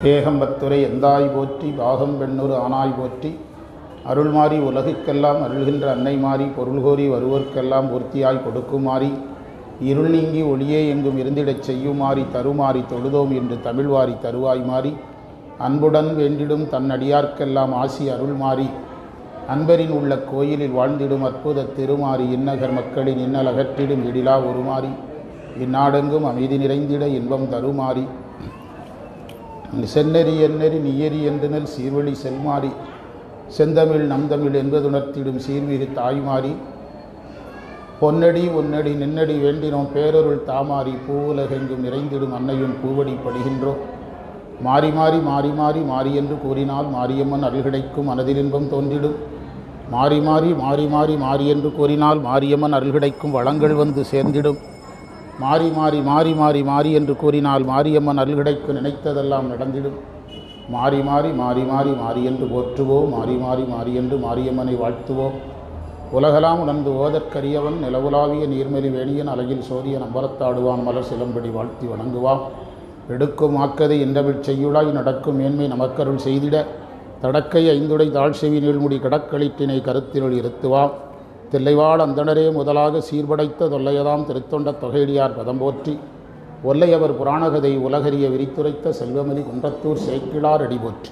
ஏகம்பத்துரை எந்தாய் போற்றி பாகம் பெண்ணொரு ஆனாய் போற்றி அருள்மாறி உலகுக்கெல்லாம் அருள்கின்ற அன்னை மாறி பொருள்கோரி வருவோர்க்கெல்லாம் பூர்த்தியாய் கொடுக்குமாறி இருள் நீங்கி ஒளியே எங்கும் இருந்திடச் செய்யுமாறி தருமாறி தொழுதோம் என்று தமிழ்வாரி தருவாய் மாறி அன்புடன் வேண்டிடும் தன்னடியார்க்கெல்லாம் ஆசி அருள்மாறி அன்பரின் உள்ள கோயிலில் வாழ்ந்திடும் அற்புத திருமாறி இன்னகர் மக்களின் இன்னல் அகற்றிடும் இடிலா உருமாறி இந்நாடெங்கும் அமைதி நிறைந்திட இன்பம் தருமாறி செந்நெறி எந்நெறி நீயெறி என்றனல் சீர்வழி செல்மாறி செந்தமிழ் நம்தமிழ் என்பதுணர்த்திடும் சீர்மிகு தாய்மாறி பொன்னடி உன்னடி நின்னடி வேண்டினோம் பேரருள் தாமாறி பூவுலகெங்கும் நிறைந்திடும் அன்னையும் பூவடி படுகின்றோம் மாறி மாறி மாறி மாறி மாறி என்று கூறினால் மாரியம்மன் அருள் கிடைக்கும் மனதிலின்பம் தோன்றிடும் மாறி மாறி மாறி மாறி மாறி என்று கூறினால் மாரியம்மன் அருள் கிடைக்கும் வளங்கள் வந்து சேர்ந்திடும் மாறி மாறி மாறி மாறி மாறி என்று கூறினால் மாரியம்மன் அருள் கிடைக்கும் நினைத்ததெல்லாம் நடந்திடும் மாறி மாறி மாறி மாறி மாறி என்று போற்றுவோம் மாறி மாறி மாறி என்று மாரியம்மனை வாழ்த்துவோம் உலகலாம் உணர்ந்து ஓதற்கரியவன் நிலவுலாவிய நீர்மெறி வேணியன் அழகில் சோதியன் அம்பரத்தாடுவான் மலர் சிலம்படி வாழ்த்தி வணங்குவான் எடுக்கும் ஆக்கதை இன்றமிழ் செய்யுளாய் நடக்கும் மேன்மை நமக்கருள் செய்திட தடக்கை ஐந்துடை தாழ்செவி நீள்முடி கடக்களிற்றினை கருத்தினுள் இருத்துவாம் தில்லைவாழ் அந்தணரே முதலாக சீர்படைத்த தொல்லையதாம் திருத்தொண்ட தொகையடியார் பதம் போற்றி ஒல்லையவர் புராணகதை உலகறிய விரித்துரைத்த செல்வமலி குன்றத்தூர் சேக்கிழார் அடி போற்றி.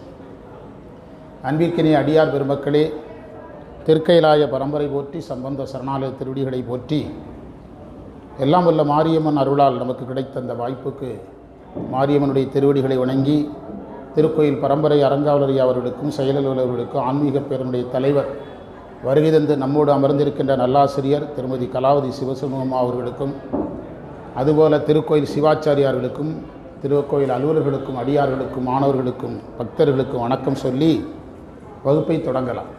அன்பிற்கினிய அடியார் பெருமக்களே, திருக்கைலாய பரம்பரை போற்றி சம்பந்த சரணாலய திருவடிகளை போற்றி எல்லாம் வல்ல மாரியம்மன் அருளால் நமக்கு கிடைத்த அந்த வாய்ப்புக்கு மாரியம்மனுடைய திருவடிகளை வணங்கி திருக்கோயில் பரம்பரை அரங்காவலரி அவர்களுக்கும் செயலலுவலர்களுக்கும் ஆன்மீக பேரனுடைய தலைவர் வருகை தந்து நம்மோடு அமர்ந்திருக்கின்ற நல்லாசிரியர் திருமதி கலாவதி சிவசண்முகம்மா அவர்களுக்கும் அதுபோல திருக்கோயில் சிவாச்சாரியார்களுக்கும் திருக்கோயில் அலுவலர்களுக்கும் அடியார்களுக்கும் மாணவர்களுக்கும் பக்தர்களுக்கும் வணக்கம் சொல்லி வகுப்பை தொடங்கலாம்.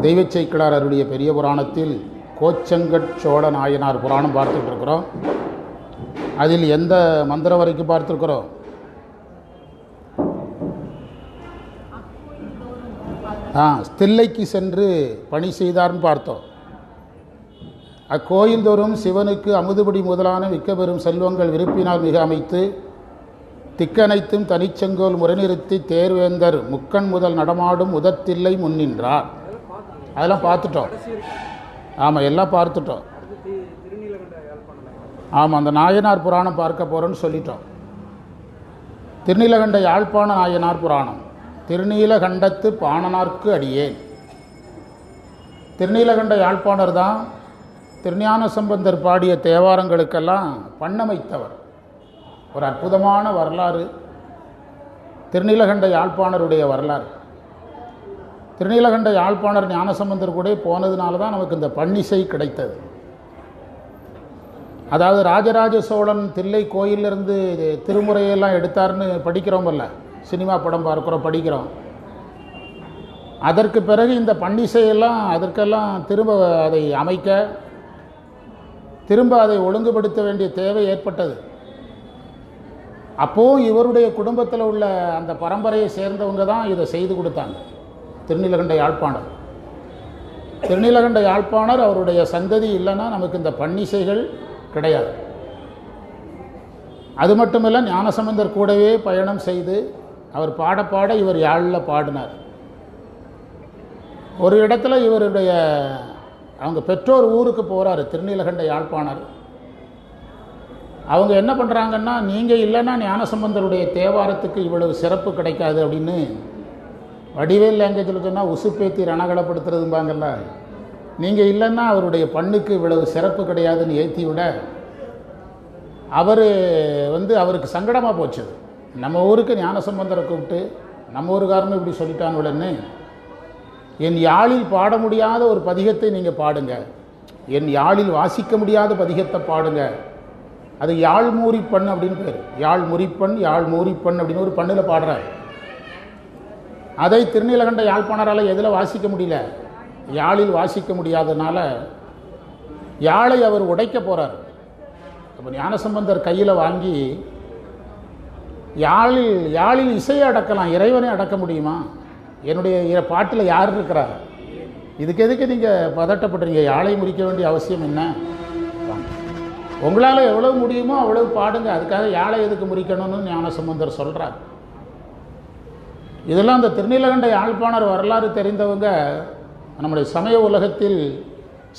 தெய்வச் சேக்கிழார் அருளிய பெரிய புராணத்தில் கோச்சங்கட் சோழ நாயனார் புராணம் பார்த்துட்டு இருக்கிறோம். அதில் எந்த மந்திரம் வரைக்கும் பார்த்துருக்குறோம்? தில்லைக்கு சென்று பணி செய்தார்னு பார்த்தோம். அக்கோயில் தோறும் சிவனுக்கு அமுதுபடி முதலான மிக்க பெறும் செல்வங்கள் விருப்பினால் மிக அமைத்து திக்கனைத்தும் தனிச்செங்கோல் முறைநிறுத்தி தேர்வேந்தர் முக்கண் முதல் நடமாடும் முதத்தில்லை முன்னின்றார். அதெல்லாம் பார்த்துட்டோம். ஆமாம், எல்லாம் பார்த்துட்டோம். ஆமாம், அந்த நாயனார் புராணம் பார்க்க போகிறோன்னு சொல்லிட்டோம். திருநீலகண்ட யாழ்ப்பாண நாயனார் புராணம். திருநீலகண்டத்து பாணனார்க்கு அடியேன். திருநீலகண்ட யாழ்ப்பாணர் தான் திருஞான சம்பந்தர் பாடிய தேவாரங்களுக்கெல்லாம் பண்ணமைத்தவர். ஒரு அற்புதமான வரலாறு திருநீலகண்ட யாழ்ப்பாணருடைய வரலாறு. திருநீலகண்ட யாழ்ப்பாணர் ஞானசம்பந்தர் கூட போனதுனால தான் நமக்கு இந்த பன்னிசை கிடைத்தது. அதாவது ராஜராஜ சோழன் தில்லை கோயிலிருந்து திருமுறையெல்லாம் எடுத்தார்னு படிக்கிறோமல்ல, சினிமா படம் பார்க்குறோம், படிக்கிறோம். அதற்கு பிறகு இந்த பன்னிசையெல்லாம் அதற்கெல்லாம் திரும்ப அதை அமைக்க, திரும்ப அதை ஒழுங்குபடுத்த வேண்டிய தேவை ஏற்பட்டது. அப்போது இவருடைய குடும்பத்தில் உள்ள அந்த பரம்பரையை சேர்ந்தவங்க தான் இதை செய்து கொடுத்தாங்க. திருநீலகண்ட யாழ்ப்பாணர். திருநீலகண்ட யாழ்ப்பாணர் அவருடைய சந்ததி இல்லைன்னா நமக்கு இந்த பன்னிசைகள் கிடையாது. அது மட்டுமில்லை, ஞானசம்பந்தர் கூடவே பயணம் செய்து அவர் பாட பாட இவர் யாழில் பாடினார். ஒரு இடத்துல இவருடைய அவங்க பெற்றோர் ஊருக்கு போகிறாரு திருநீலகண்ட யாழ்ப்பாணர். அவங்க என்ன பண்ணுறாங்கன்னா, நீங்கள் இல்லைன்னா ஞானசம்பந்தருடைய தேவாரத்துக்கு இவ்வளவு சிறப்பு கிடைக்காது அப்படின்னு வடிவேல் லாங்குவேஜில் சொன்னால் உசுப்பேத்தி ரணகலப்படுத்துறதும்பாங்கல்ல, நீங்கள் இல்லைன்னா அவருடைய பண்ணுக்கு இவ்வளவு சிறப்பு கிடையாதுன்னு ஏற்றி விட அவர் அவருக்கு சங்கடமாக போச்சு. நம்ம ஊருக்கு ஞானசம்பந்தரை கூப்பிட்டு நம்ம ஊருக்காரனும் இப்படி சொல்லிட்டான் உடனே, என் யாழில் பாட முடியாத ஒரு பதிகத்தை நீங்கள் பாடுங்க, என் யாழில் வாசிக்க முடியாத பதிகத்தை பாடுங்க, அது யாழ் மூரிப்பண் அப்படின்னு பேர். யாழ் முறிப்பண், யாழ் மூரிப்பண் அப்படின்னு ஒரு பண்ணில் பாடுறார். அதை திருநீலகண்ட யாழ்ப்பாணரால் எதில் வாசிக்க முடியல, யாழில் வாசிக்க முடியாததுனால யாழை அவர் உடைக்க போகிறார். அப்போ ஞானசம்பந்தர் கையில் வாங்கி யாழில் இசையை அடக்கலாம், இறைவனை அடக்க முடியுமா? என்னுடைய பாட்டில் யார் இருக்கிறார்? இதுக்கு எதுக்கு நீங்கள் பதட்டப்படுறீங்க? யாழை முறிக்க வேண்டிய அவசியம் என்ன? உங்களால் எவ்வளவு முடியுமோ அவ்வளவு பாடுங்க, அதுக்காக யாழை எதுக்கு முறிக்கணும்னு ஞானசம்பந்தர் சொல்கிறார். இதெல்லாம் அந்த திருநீலகண்ட யாழ்ப்பாணர் வரலாறு தெரிந்தவங்க நம்முடைய சமய உலகத்தில்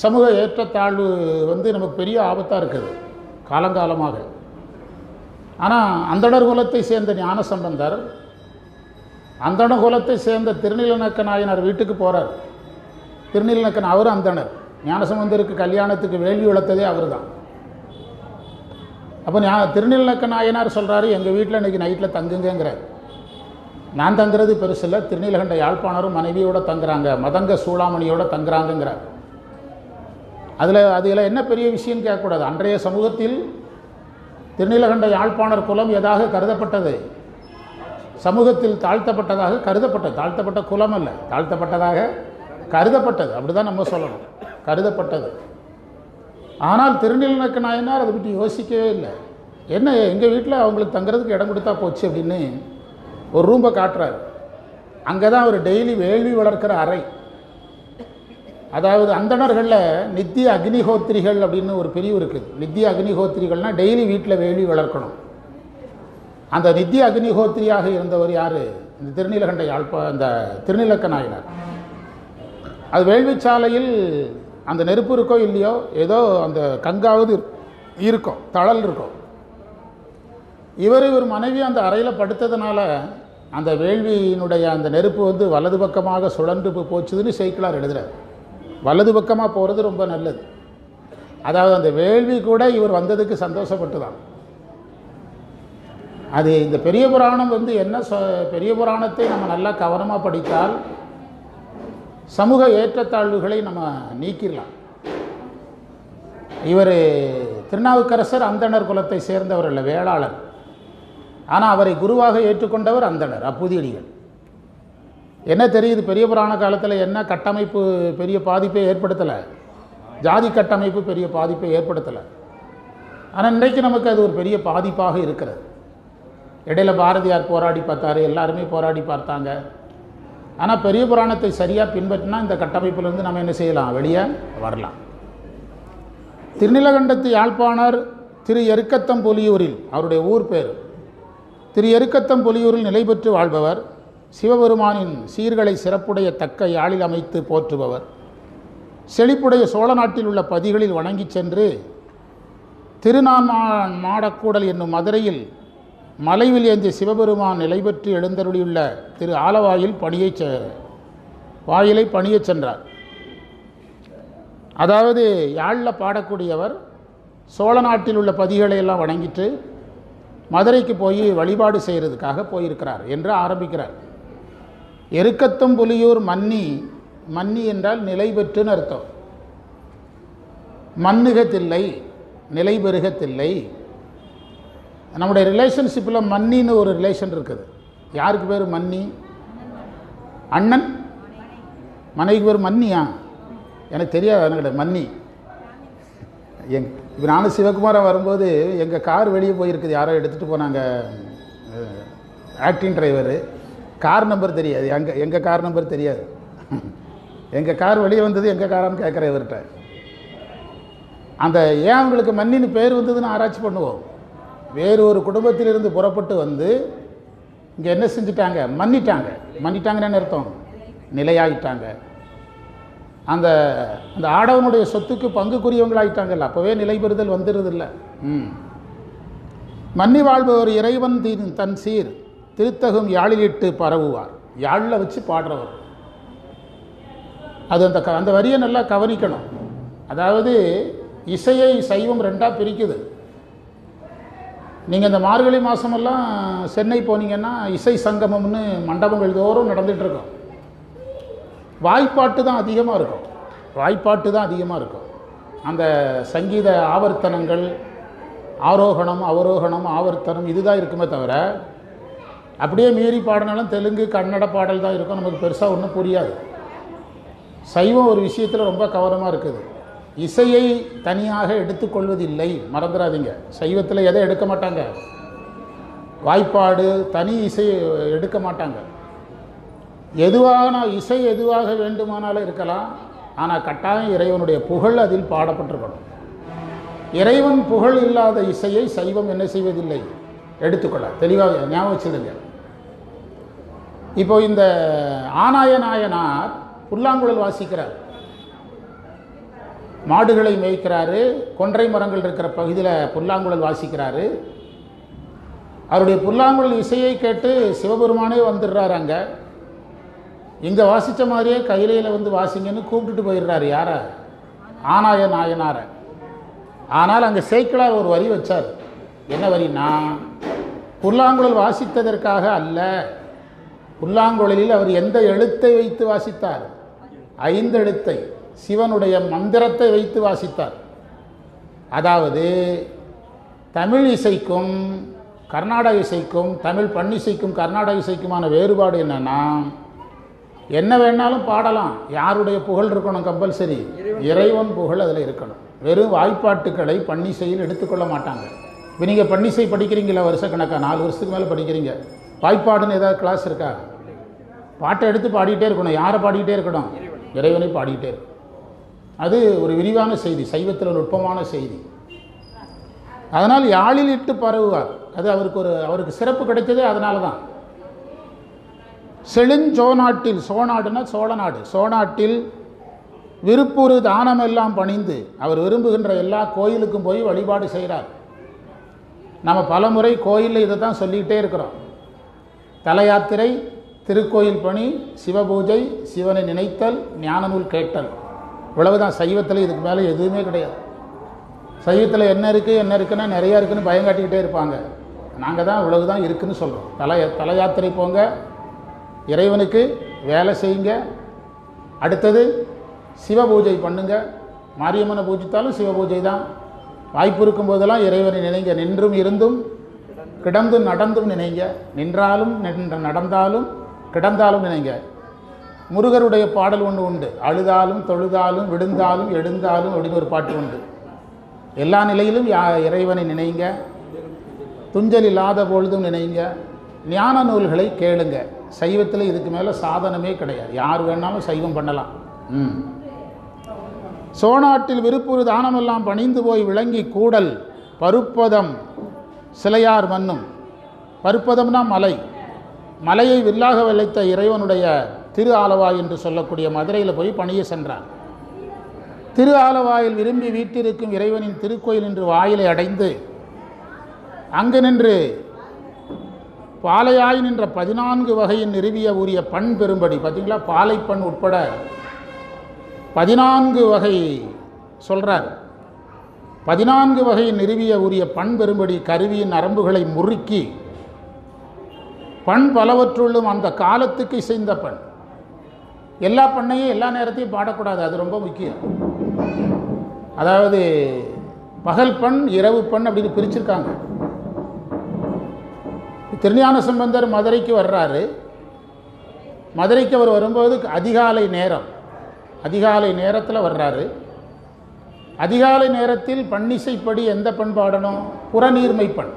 சமூக ஏற்றத்தாழ்வு நமக்கு பெரிய ஆபத்தாக இருக்குது காலங்காலமாக. ஆனால் அந்தணர் குலத்தை சேர்ந்த ஞானசம்பந்தர் அந்தணர் குலத்தை சேர்ந்த திருநீலநக்க நாயனார் வீட்டுக்கு போகிறார். திருநீலநக்கன் அவர் அந்தணர், ஞானசம்பந்தருக்கு கல்யாணத்துக்கு வேள்வி வளர்த்ததே அவர் தான். அப்போ திருநீலநக்க நாயனார் சொல்கிறாரு, எங்கள் வீட்டில் இன்றைக்கி நைட்டில் தங்குங்கிறார். நான் தங்குறது பெருசில்லை, திருநீலகண்ட யாழ்ப்பாணரும் மனைவியோடு தங்குறாங்க, மதங்க சூளாமணியோடு தங்குறாங்கங்கிறார். அதில் என்ன பெரிய விஷயம்னு கேட்கக்கூடாது. அன்றைய சமூகத்தில் திருநீலகண்ட யாழ்ப்பாணர் குலம் எதாக கருதப்பட்டது? சமூகத்தில் தாழ்த்தப்பட்டதாக கருதப்பட்டது. தாழ்த்தப்பட்ட குலம் அல்ல, தாழ்த்தப்பட்டதாக கருதப்பட்டது. அப்படி தான் நம்ம சொல்லணும், கருதப்பட்டது. ஆனால் திருநீலநக்க நாயனார் அதை பற்றி யோசிக்கவே இல்லை. என்ன எங்கள் வீட்டில் அவங்களுக்கு தங்குறதுக்கு இடம் கொடுத்தா போச்சு அப்படின்னு ஒரு ரூம்பை காட்டுறாரு. அங்கே தான் அவர் டெய்லி வேள்வி வளர்க்கிற அறை. அதாவது அந்தணர்களில் நித்திய அக்னிஹோத்திரிகள் அப்படின்னு ஒரு பிரிவு இருக்குது. நித்திய அக்னிஹோத்திரிகள்னால் டெய்லி வீட்டில் வேள்வி வளர்க்கணும். அந்த நித்திய அக்னிஹோத்திரியாக இருந்தவர் யார்? இந்த திருநீலகண்ட இந்த திருநீலக்க நாயனார். அது வேள்விச்சாலையில் அந்த நெருப்பு இருக்கோ இல்லையோ, ஏதோ அந்த கங்காவது இருக்கும், தழல் இருக்கும். இவர் மனைவி அந்த அறையில் படுத்ததுனால அந்த வேள்வியினுடைய அந்த நெருப்பு வலது பக்கமாக சுழன்று போச்சுதுன்னு சேக்கிழார் எழுதுகிறார். வலது பக்கமாக போகிறது ரொம்ப நல்லது. அதாவது அந்த வேள்வி கூட இவர் வந்ததுக்கு சந்தோஷப்பட்டு தான். அது இந்த பெரிய புராணம் என்ன பெரிய புராணத்தை நம்ம நல்லா கவனமாக படித்தால் சமூக ஏற்றத்தாழ்வுகளை நம்ம நீக்கிடலாம். இவர் திருநாவுக்கரசர் அந்தணர் குலத்தை சேர்ந்தவர் அல்ல, வேளாளர். ஆனால் அவரை குருவாக ஏற்றுக்கொண்டவர் அந்தணர் அப்பூதியடிகள். என்ன தெரியுது, பெரிய புராண காலத்தில் என்ன கட்டமைப்பு பெரிய பாதிப்பை ஏற்படுத்தலை, ஜாதி கட்டமைப்பு பெரிய பாதிப்பை ஏற்படுத்தலை. ஆனால் இன்றைக்கு நமக்கு அது ஒரு பெரிய பாதிப்பாக இருக்கிறது. இடையில பாரதியார் போராடி பார்த்தாரு, எல்லாருமே போராடி பார்த்தாங்க. ஆனால் பெரிய புராணத்தை சரியாக பின்பற்றினா இந்த கட்டமைப்பிலிருந்து நம்ம என்ன செய்யலாம், வெளியே வரலாம். திருநீலகண்டத்து யாழ்ப்பாணர் திரு எருக்கத்தம்பொலியூரில், அவருடைய ஊர் பேர் திரு எருக்கத்தம்பொலியூரில் நிலை பெற்று வாழ்பவர். சிவபெருமானின் சீர்களை சிறப்புடைய தக்க யாழில் அமைத்து போற்றுபவர். செழிப்புடைய சோழ நாட்டில் உள்ள பதிகளில் வணங்கி சென்று மாடக்கூடல் என்னும் மதுரையில் மலைவில் ஏந்திய சிவபெருமான் நிலை பெற்று எழுந்தருளியுள்ள திரு ஆலவாயில் வாயிலை பணியச் சென்றார். அதாவது யாழில் பாடக்கூடியவர் சோழ நாட்டில் உள்ள பதிகளை எல்லாம் வணங்கிட்டு மதுரைக்கு போய் வழிபாடு செய்கிறதுக்காக போயிருக்கிறார் என்று ஆரம்பிக்கிறார். எருக்கத்தம்பொலியூர் மன்னி என்றால் நிலை பெற்றுன்னு அர்த்தம். மன்னுகத்தில்லை, நிலை பெருகத்தில்லை. நம்முடைய ரிலேஷன்ஷிப்பில் மன்னின்னு ஒரு ரிலேஷன் இருக்குது. யாருக்கு பேர் மன்னி? அண்ணன் மனைவிக்கு பேர் மன்னியா? எனக்கு தெரியாது, எனக்கு மன்னி. இப்போ நானும் சிவகுமாரன் வரும்போது எங்கள் கார் வெளியே போயிருக்குது, யாரோ எடுத்துகிட்டு போனாங்க. ஆக்டிங் டிரைவரு, கார் நம்பர் தெரியாது, எங்கள் கார் நம்பர் தெரியாது. எங்கள் கார் வெளியே வந்தது எங்கள் காரான்னு கேட்குறேன் இவர்கிட்ட. அந்த ஏன் அவங்களுக்கு மன்னின்னு பேர் வந்ததுன்னு ஆராய்ச்சி பண்ணுவோம். வேறு ஒரு குடும்பத்திலிருந்து புறப்பட்டு வந்து இங்கே என்ன செஞ்சுட்டாங்க, மன்னிட்டாங்கன்னு அர்த்தம், நிலையாயிட்டாங்க. அந்த அந்த ஆடவனுடைய சொத்துக்கு பங்குக்குரியவங்களாயிட்டாங்கல்ல, அப்போவே நிலை பெறுதல் வந்துடுறதில்ல. மன்னி வாழ்பவர் இறைவன் தன் சீர் திருத்தகும் யாழிலிட்டு பரவுவார். யாழில் வச்சு பாடுறவர். அது அந்த வரியை நல்லா கவனிக்கணும். அதாவது இசையை சைவம் ரெண்டாக பிரிக்குது. நீங்கள் இந்த மார்கழி மாதமெல்லாம் சென்னை போனீங்கன்னா இசை சங்கமம்னு மண்டபங்கள் தோறும் நடந்துகிட்ருக்கோம். வாய்ப்பாட்டு தான் அதிகமாக இருக்கும். அந்த சங்கீத ஆவர்த்தனங்கள், ஆரோகணம் அவரோகணம் ஆவர்த்தனம் இதுதான் இருக்குமே தவிர, அப்படியே மீறி பாடினாலும் தெலுங்கு கன்னட பாடல் தான் இருக்கும். நமக்கு பெருசாக ஒன்றும் புரியாது. சைவம் ஒரு விஷயத்தில் ரொம்ப கவனமாக இருக்குது. இசையை தனியாக எடுத்துக்கொள்வதில்லை, மறந்துடாதீங்க. சைவத்தில் எதை எடுக்க மாட்டாங்க, வாய்ப்பாடு தனி இசை எடுக்க மாட்டாங்க. இசை எதுவாக வேண்டுமானாலும் இருக்கலாம். ஆனால் கட்டாயம் இறைவனுடைய புகழ் அதில் பாடப்பட்டிருக்கணும். இறைவன் புகழ் இல்லாத இசையை சைவம் என்ன செய்வதில்லை, எடுத்துக்கொள்ள. தெளிவாக ஞாபகம் வச்சுடுங்க. இப்போ இந்த ஆனாய நாயனார் புல்லாங்குழல் வாசிக்கிறார், மாடுகளை மேய்க்கிறாரு, கொன்றை மரங்கள் இருக்கிற பகுதியில் புல்லாங்குழல் வாசிக்கிறாரு. அவருடைய புல்லாங்குழல் இசையை கேட்டு சிவபெருமானே வந்துடுறாரு. அங்கே இங்கே வாசித்த மாதிரியே கையிலையில் வந்து வாசிங்கன்னு கூப்பிட்டுட்டு போயிடுறாரு. யார? ஆனாய நாயனாரை. ஆனால் அங்கே சேக்கிழார் ஒரு வரி வச்சார். என்ன வரினா, புல்லாங்குழல் வாசித்ததற்காக அல்ல, புல்லாங்குழலில் அவர் எந்த எழுத்தை வைத்து வாசித்தார்? 5 எழுத்தை, சிவனுடைய மந்திரத்தை வைத்து வாசித்தார். அதாவது தமிழ் இசைக்கும் கர்நாடக இசைக்கும், தமிழ் பண்ணிசைக்கும் கர்நாடக இசைக்குமான வேறுபாடு என்னன்னா, என்ன வேணாலும் பாடலாம், யாருடைய புகழ் இருக்கணும்? கம்பல்சரி இறைவன் புகழ் அதில் இருக்கணும். வெறும் வாய்ப்பாட்டுக்களை பன்னிசையில் எடுத்துக்கொள்ள மாட்டாங்க. இப்போ நீங்கள் பன்னிசை படிக்கிறீங்களா? வருஷக்கணக்காக 4 வருஷத்துக்கு மேலே படிக்கிறீங்க. வாய்ப்பாடுன்னு ஏதாவது கிளாஸ் இருக்கா? பாட்டை எடுத்து பாடிக்கிட்டே இருக்கணும். யாரை பாடிக்கிட்டே இருக்கணும்? இறைவனை பாடிக்கிட்டே இருக்கணும். அது ஒரு விரிவான செய்தி, சைவத்தில் நுட்பமான செய்தி. அதனால் யாழில் இட்டு பரவுவார். அது அவருக்கு சிறப்பு கிடைத்ததே அதனால தான். செழுஞ்சோநாட்டில், சோநாடுனா சோழ நாடு, சோநாட்டில் விருப்புறு தானமெல்லாம் பணிந்து அவர் விரும்புகின்ற எல்லா கோயிலுக்கும் போய் வழிபாடு செய்கிறார். நம்ம பல முறை கோயிலில் இதை தான் சொல்லிக்கிட்டே இருக்கிறோம். தல யாத்திரை, திருக்கோயில் பணி, சிவபூஜை, சிவனை நினைத்தல், ஞான நூல் கேட்டல், இவ்வளவுதான். சைவத்தில் இதுக்கு மேலே எதுவுமே கிடையாது. சைவத்தில் என்ன இருக்குன்னா நிறையா இருக்குன்னு பயங்காட்டிக்கிட்டே இருப்பாங்க. நாங்கள் தான் இவ்வளவு தான் இருக்குதுன்னு சொல்கிறோம். தல யாத்திரை போங்க, இறைவனுக்கு வேலை செய்யுங்க, அடுத்தது சிவ பூஜை பண்ணுங்க. மாரியம்மனை பூஜித்தாலும் சிவ பூஜை தான். வாய்ப்பு இருக்கும் போதெல்லாம் இறைவனை நினைங்க. நின்றும் இருந்தும் கிடந்தும் நடந்தும் நினைங்க. நின்றாலும் நடந்தாலும் கிடந்தாலும் நினைங்க. முருகருடைய பாடல் ஒன்று உண்டு, அழுதாலும் தொழுதாலும் விழுந்தாலும் எழுந்தாலும் அப்படின்னு ஒரு பாட்டு உண்டு. எல்லா நிலையிலும் இறைவனை நினைங்க, துஞ்சல் இல்லாத பொழுதும் நினைங்க, ஞான நூல்களை கேளுங்க. சைவத்தில் இதுக்கு மேலே சாதனமே கிடையாது. யார் வேணாலும் சைவம் பண்ணலாம். சோநாட்டில் விருப்புறு தானமெல்லாம் பணிந்து போய் விளங்கி கூடல் பருப்பதம் சிலையார் மன்னும். பருப்பதம்னா மலை, மலையை வில்லாக விளைத்த இறைவனுடைய திரு ஆலவாய் என்று சொல்லக்கூடிய மதுரையில் போய் பணிய சென்றார். திரு ஆலவாயில் விரும்பி வீட்டிருக்கும் இறைவனின் திருக்கோயில் என்று வாயிலை அடைந்து அங்கு நின்று பாலையாய் நின்ற 14 வகையின் நிறுவிய உரிய பண் பெரும்படி. பார்த்தீங்களா, பாலைப்பண் உட்பட 14 வகை சொல்கிறார். 14 வகையின் நிறுவிய உரிய பண் பெரும்படி கருவியின் நரம்புகளை முறுக்கி பண் பலவற்றுள்ளும் அந்த காலத்துக்கு இசைந்த பண். எல்லா பண்ணையும் எல்லா நேரத்தையும் பாடக்கூடாது, அது ரொம்ப முக்கியம். அதாவது பகல் பண், இரவு பண் அப்படின்னு பிரிச்சிருக்காங்க. திருஞான சம்பந்தர் மதுரைக்கு வர்றாரு. மதுரைக்கு அவர் வரும்போது அதிகாலை நேரத்தில் வர்றாரு. அதிகாலை நேரத்தில் பன்னிசைப்படி எந்த பண் பாடணும்? புறநீர்மை பண்.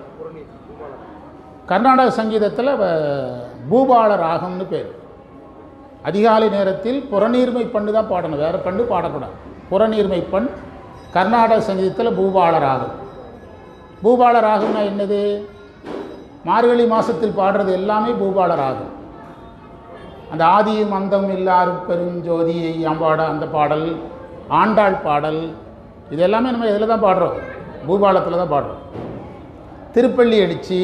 கர்நாடக சங்கீதத்தில் பூபால ராகம்னு பேர். அதிகாலை நேரத்தில் புறநீர்மை பண்ணு தான் பாடணும், வேறு பண்ணு பாடக்கூடாது. புறநீர்மை பண் கர்நாடக சங்கீதத்தில் பூபால ராகம். பூபால ராகம்னா என்னது? மார்கழி மாதத்தில் பாடுறது எல்லாமே பூபால ராகம். அந்த ஆதியும் அந்தம் இல்லார் பெருஞ்சோதியை அம்பாட அந்த பாடல், ஆண்டாள் பாடல், இது எல்லாமே நம்ம இதில் தான் பாடுறோம், பூபாலத்தில் தான் பாடுறோம். திருப்பள்ளி அடித்து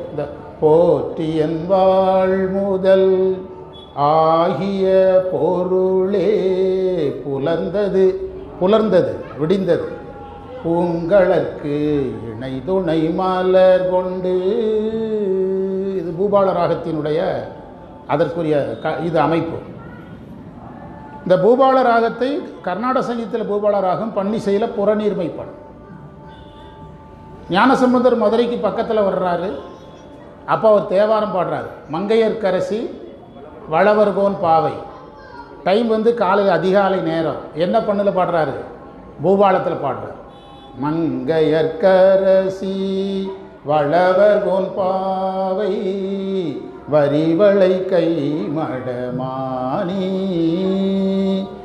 இந்த போற்றியன் வாழ் முதல் ஆகிய பொருளே புலர்ந்தது விடிந்தது பூங்களற்கு இணை துணை மலர் கொண்டு. இது பூபால ராகத்தினுடைய அதற்குரிய இது அமைப்பு. இந்த பூபால ராகத்தை கர்நாடக சங்கீதத்தில் பூபால ராகம், பன்னிசையில் புறநீர்மை பண். ஞானசம்பந்தர் மதுரைக்கு பக்கத்தில் வர்றாரு. அப்போ அவர் தேவாரம் பாடுறாரு. மங்கையர்க்கரசி வளவர்கோன் பாவை. டைம் காலையில் அதிகாலை நேரம். என்ன பண்ணில் பாடுறாரு? பூபாலத்தில் பாடுறார். மங்கையர்க்கரசி வளவர்கோன் பாவை வரிவளை கை மடமானி